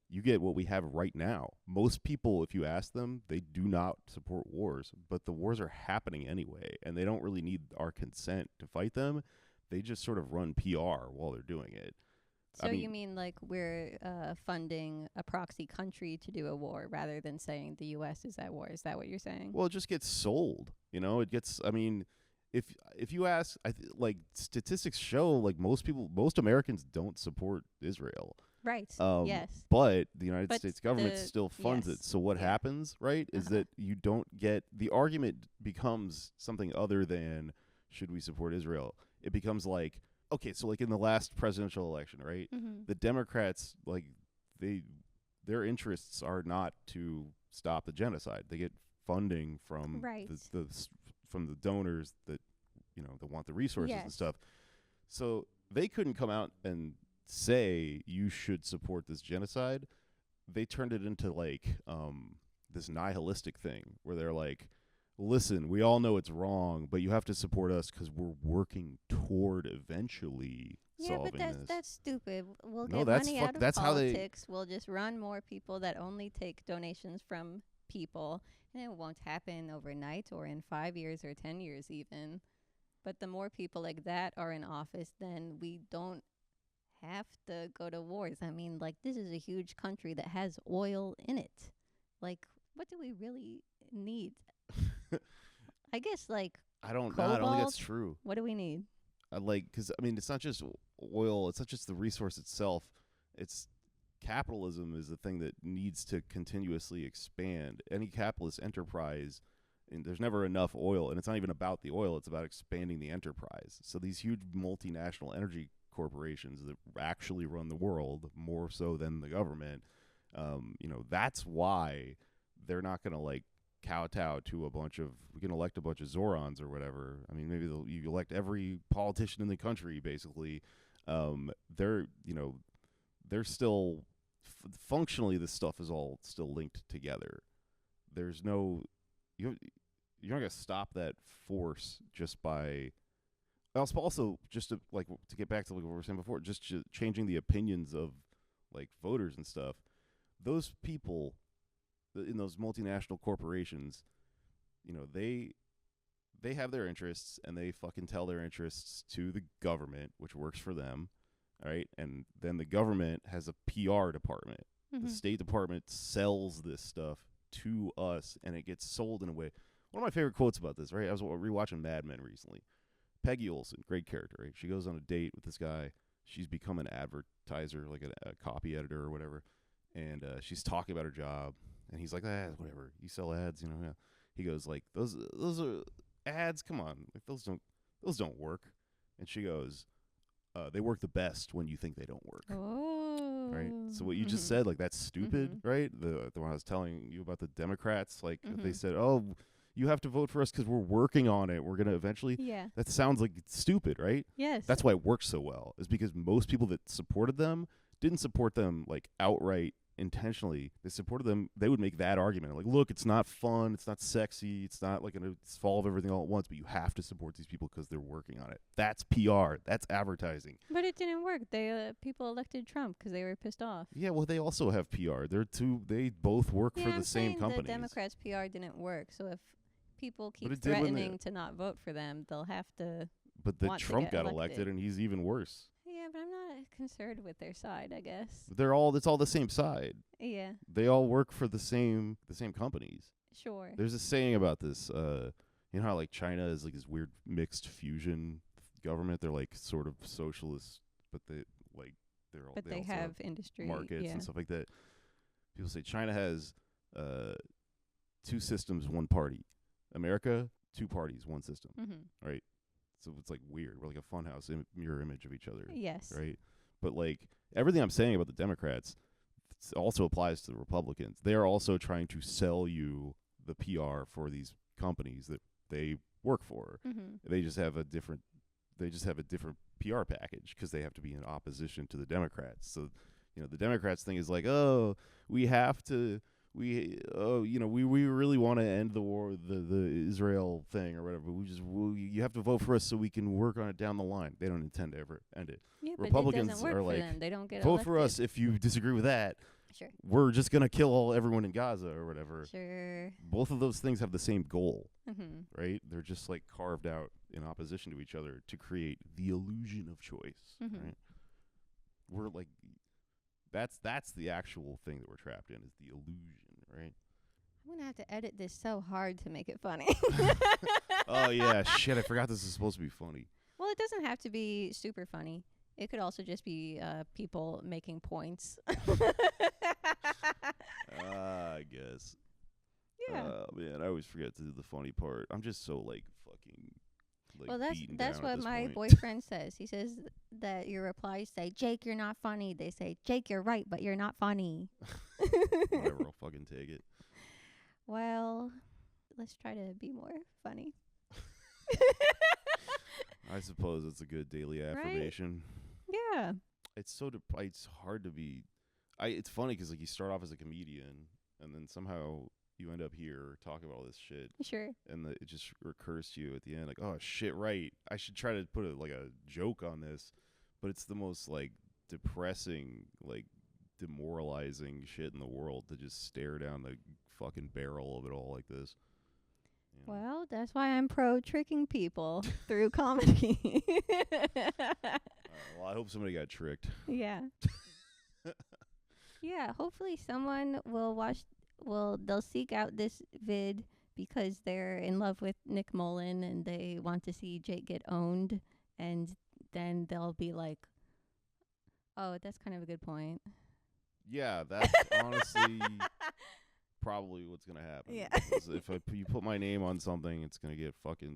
you get what we have right now. Most people, if you ask them, they do not support wars, but the wars are happening anyway, and they don't really need our consent to fight them. They just sort of run PR while they're doing it. So you mean like we're funding a proxy country to do a war rather than saying the U.S. is at war? Is that what you're saying? Well, it just gets sold. It gets. I mean, if you ask, like statistics show, like most Americans don't support Israel. Right. Yes. But the United States government still funds it. So what happens, right, is that you don't get the argument becomes something other than should we support Israel? It becomes like, okay, so like in the last presidential election, right? The Democrats, like their interests are not to stop the genocide. They get funding from from the donors that that want the resources and stuff. So they couldn't come out and say you should support this genocide. They turned it into like this nihilistic thing where they're like, listen, we all know it's wrong, but you have to support us because we're working toward eventually solving this. But that's stupid. We'll get money out of politics. We'll just run more people that only take donations from people, and it won't happen overnight or in 5 years or 10 years even. But the more people like that are in office, then we don't have to go to wars. I mean, like, this is a huge country that has oil in it. Like, what do we really need? I guess, like, I don't know. I don't think that's true. What do we need? Because, I mean, it's not just oil. It's not just the resource itself. It's capitalism is the thing that needs to continuously expand. Any capitalist enterprise, and there's never enough oil, and it's not even about the oil. It's about expanding the enterprise. So these huge multinational energy corporations that actually run the world more so than the government, that's why they're not going to, like, kowtow to we can elect a bunch of Zohrans or whatever. I mean, maybe you elect every politician in the country, basically. They're still, functionally, this stuff is all still linked together. There's no, you're not going to stop that force just by, also, just to get back to what we were saying before, just changing the opinions of, like, voters and stuff. Those people in those multinational corporations, they have their interests, and they fucking tell their interests to the government, which works for them, right? And then the government has a PR department. The State Department sells this stuff to us, and it gets sold in a way. One of my favorite quotes about this, right? I was rewatching Mad Men recently. Peggy Olson, great character, right? She goes on a date with this guy. She's become an advertiser, like a copy editor or whatever. And she's talking about her job. And he's like, whatever. You sell ads, Yeah. He goes like, those are ads. Come on, like those don't work. And she goes, they work the best when you think they don't work. Oh. Right. So what you just said, like that's stupid, right? The one I was telling you about the Democrats, like they said, oh, you have to vote for us because we're working on it. We're gonna eventually. Yeah. That sounds like it's stupid, right? Yes. That's why it works so well. Is because most people that supported them didn't support them like outright intentionally. They supported them. They would make that argument like, look, it's not fun, it's not sexy, it's not like gonna solve everything all at once, but you have to support these people because they're working on it. That's PR. That's advertising. But it didn't work. They people elected Trump because they were pissed off. Yeah, well, they also have PR. They both work for the same companies. The Democrats' PR didn't work. So if people keep it threatening to not vote for them, they'll have to. But the Trump got elected, and he's even worse. Yeah, but I'm not concerned with their side, I guess. It's all the same side. Yeah. They all work for the same companies. Sure. There's a saying about this. You know how like China is like this weird mixed fusion government. They're like sort of socialist, but they have industry markets and stuff like that. People say China has two systems, one party. America, two parties, one system. Right. So it's like weird. We're like a funhouse mirror image of each other. Yes. Right. But like everything I'm saying about the Democrats also applies to the Republicans. They are also trying to sell you the PR for these companies that they work for. They just have a different PR package because they have to be in opposition to the Democrats. So, the Democrats thing is like, oh, we really want to end the war, the Israel thing or whatever. You have to vote for us so we can work on it down the line. They don't intend to ever end it. Yeah, Republicans but it doesn't work are for like, them. They don't get vote elected. for us if you disagree with that. Sure. We're just gonna kill everyone in Gaza or whatever. Sure. Both of those things have the same goal, Mm-hmm. right? They're just like carved out in opposition to each other to create the illusion of choice. Mm-hmm. Right? We're like, that's the actual thing that we're trapped in, is the illusion, right? I'm gonna have to edit this so hard to make it funny. Oh yeah, shit! I forgot this is supposed to be funny. Well, it doesn't have to be super funny. It could also just be people making points. I guess. Yeah. Man, I always forget to do the funny part. I'm just so like fucking. Like, well, beaten that's down at what this my point. boyfriend says. He says that your replies say, "Jake, you're not funny." They say, "Jake, you're right, but you're not funny." Whatever, I'll fucking take it. Well, let's try to be more funny. I suppose it's a good daily affirmation. Yeah. It's it's hard to be. It's funny because like you start off as a comedian and then somehow you end up here talking about all this shit. Sure. And it just recurs to you at the end, like, oh shit, right? I should try to put a joke on this, but it's the most like depressing, like demoralizing shit in the world to just stare down the fucking barrel of it all like this. Well, that's why I'm pro tricking people through comedy. Well, I hope somebody got tricked. Yeah. Yeah, hopefully someone they'll seek out this vid because they're in love with Nick Mullen and they want to see Jake get owned, and then they'll be like, oh, that's kind of a good point. Yeah, that's honestly probably what's going to happen. Yeah. If you put my name on something, it's going to get fucking,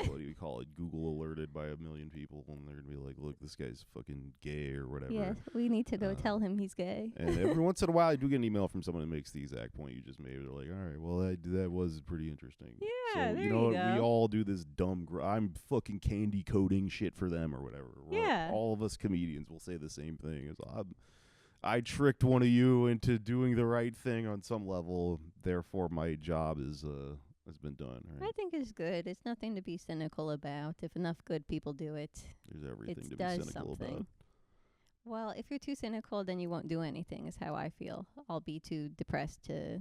what do you call it, Google alerted by 1 million people, and they're going to be like, look, this guy's fucking gay or whatever. Yes, we need to go tell him he's gay. And every once in a while, I do get an email from someone that makes the exact point you just made. They're like, all right, well, that was pretty interesting. Yeah, so, there you know, you go. we all do this dumb, I'm fucking candy coding shit for them or whatever. Yeah. All of us comedians will say the same thing. It's, I tricked one of you into doing the right thing on some level, therefore my job has been done. Right? I think it's good. It's nothing to be cynical about. If enough good people do it, there's everything to be does cynical something. about. Well, if you're too cynical, then you won't do anything, is how I feel. I'll be too depressed to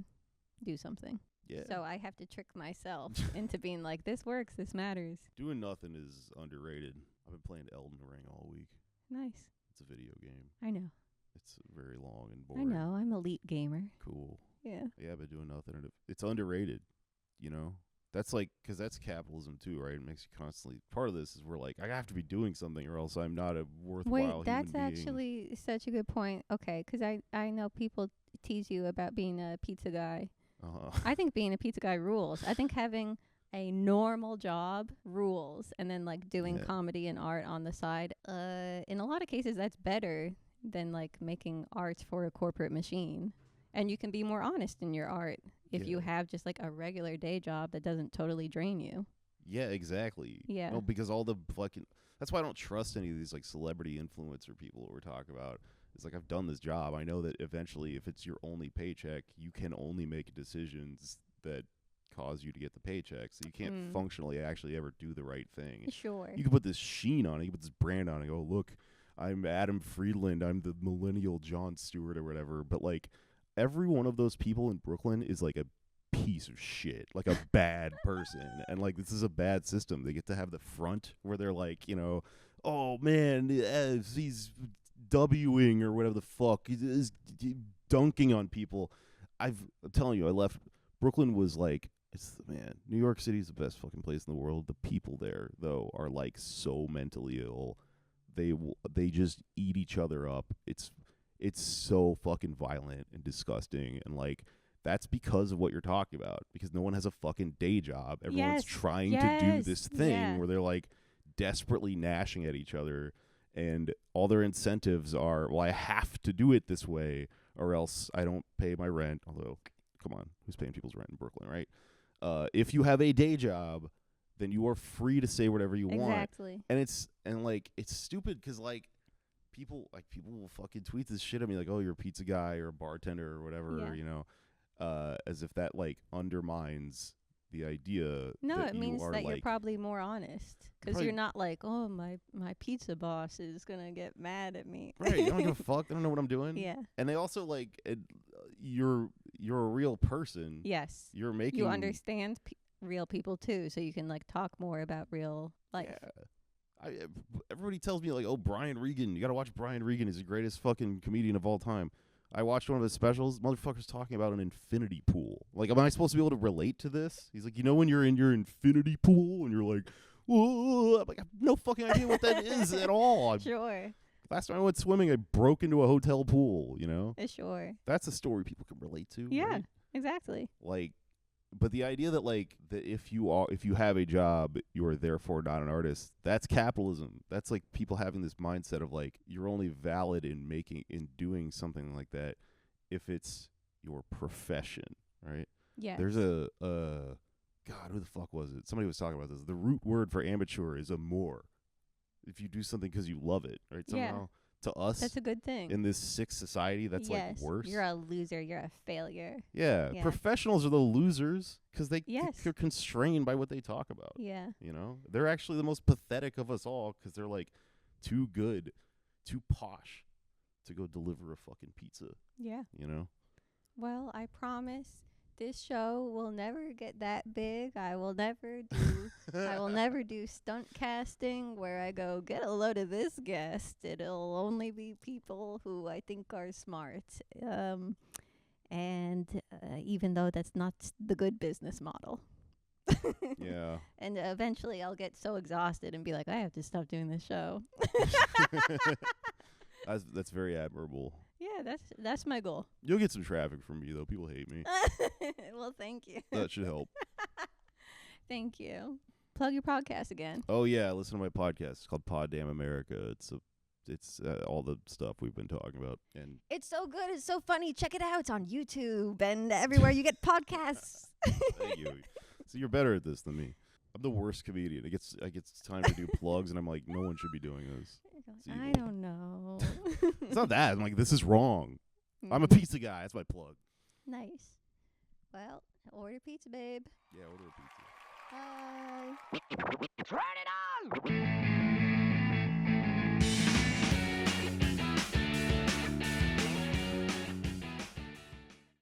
do something. Yeah. So I have to trick myself into being like, this works, this matters. Doing nothing is underrated. I've been playing Elden Ring all week. Nice. It's a video game. I know. It's very long and I boring. know. I'm elite gamer. Cool. Yeah. Yeah, but doing nothing. It's underrated. You know, That's like, because that's capitalism too, right? It makes you constantly, part of this is we're like, I have to be doing something or else I'm not a worthwhile Wait, that's human being. actually such a good point. Okay, because I know people tease you about being a pizza guy. I think being a pizza guy rules. I think having a normal job rules, and then like doing comedy and art on the side. In a lot of cases, that's better than like making art for a corporate machine. And you can be more honest in your art if you have just like a regular day job that doesn't totally drain you. Yeah, exactly. Yeah. No, because all the fucking, that's why I don't trust any of these like celebrity influencer people that we're talking about. It's like, I've done this job. I know that eventually if it's your only paycheck, you can only make decisions that cause you to get the paycheck. So you can't functionally actually ever do the right thing. Sure. You can put this sheen on it. You can put this brand on it. Oh, look, I'm Adam Friedland. I'm the millennial Jon Stewart or whatever. But like, every one of those people in Brooklyn is like a piece of shit, like a bad person. And like, this is a bad system. They get to have the front where they're like, you know, oh man, he's Wing or whatever the fuck. He's dunking on people. I'm telling you, I left. Brooklyn was like, New York City is the best fucking place in the world. The people there, though, are like so mentally ill. They just eat each other up. It's so fucking violent and disgusting, and like, that's because of what you're talking about, because no one has a fucking day job. Everyone's trying to do this thing where they're like desperately gnashing at each other, and all their incentives are, well, I have to do it this way or else I don't pay my rent. Although, come on, who's paying people's rent in Brooklyn, right? If you have a day job, then you are free to say whatever you want. Exactly. And it's stupid because like, people will fucking tweet this shit at me like, oh, you're a pizza guy or a bartender or whatever, you know, as if that like undermines the idea. No, that it means you are that like, you're probably more honest, because you're not like, oh, my pizza boss is gonna get mad at me. Right, you don't give a fuck. They don't know what I'm doing. Yeah. And they also like, you're a real person. Yes. You're making, you understand real people too, so you can like talk more about real life. Yeah. Everybody tells me like, oh, Brian Regan, you gotta watch Brian Regan. He's the greatest fucking comedian of all time. I watched one of his specials. Motherfucker's talking about an infinity pool. Like, am I supposed to be able to relate to this? He's like, you know when you're in your infinity pool and you're like, whoa. I'm like, I have no fucking idea what that is at all. Sure. Last time I went swimming, I broke into a hotel pool, you know? Sure. That's a story people can relate to. Yeah, right? exactly. Like, but the idea that like, that if you have a job, you are therefore not an artist, that's capitalism. That's like people having this mindset of like, you're only valid in doing something like that if it's your profession, right? Yeah. There's a God, who the fuck was it? Somebody was talking about this. The root word for amateur is amour. If you do something because you love it, right? Somehow, to us, that's a good thing. In this sick society, that's like worse. You're a loser. You're a failure. Yeah. Professionals are the losers because they're constrained by what they talk about. Yeah. You know, they're actually the most pathetic of us all because they're like too good, too posh to go deliver a fucking pizza. Yeah. You know? Well, I promise this show will never get that big. I will never do stunt casting where I go, get a load of this guest. It'll only be people who I think are smart. And even though that's not the good business model. Yeah. And eventually I'll get so exhausted and be like, I have to stop doing this show. That's very admirable. Yeah, that's my goal. You'll get some traffic from me, though. People hate me. Well, thank you. That should help. Thank you. Plug your podcast again. Oh, yeah. Listen to my podcast. It's called Pod Damn America. It's all the stuff we've been talking about. And it's so good. It's so funny. Check it out. It's on YouTube and everywhere you get podcasts. Thank you. So you're better at this than me. I'm the worst comedian. I get time to do plugs, and I'm like, no one should be doing this. I don't know. It's not that. I'm like, this is wrong. I'm a pizza guy. That's my plug. Nice. Well, order pizza, babe. Yeah, order a pizza. Bye. Turn it on!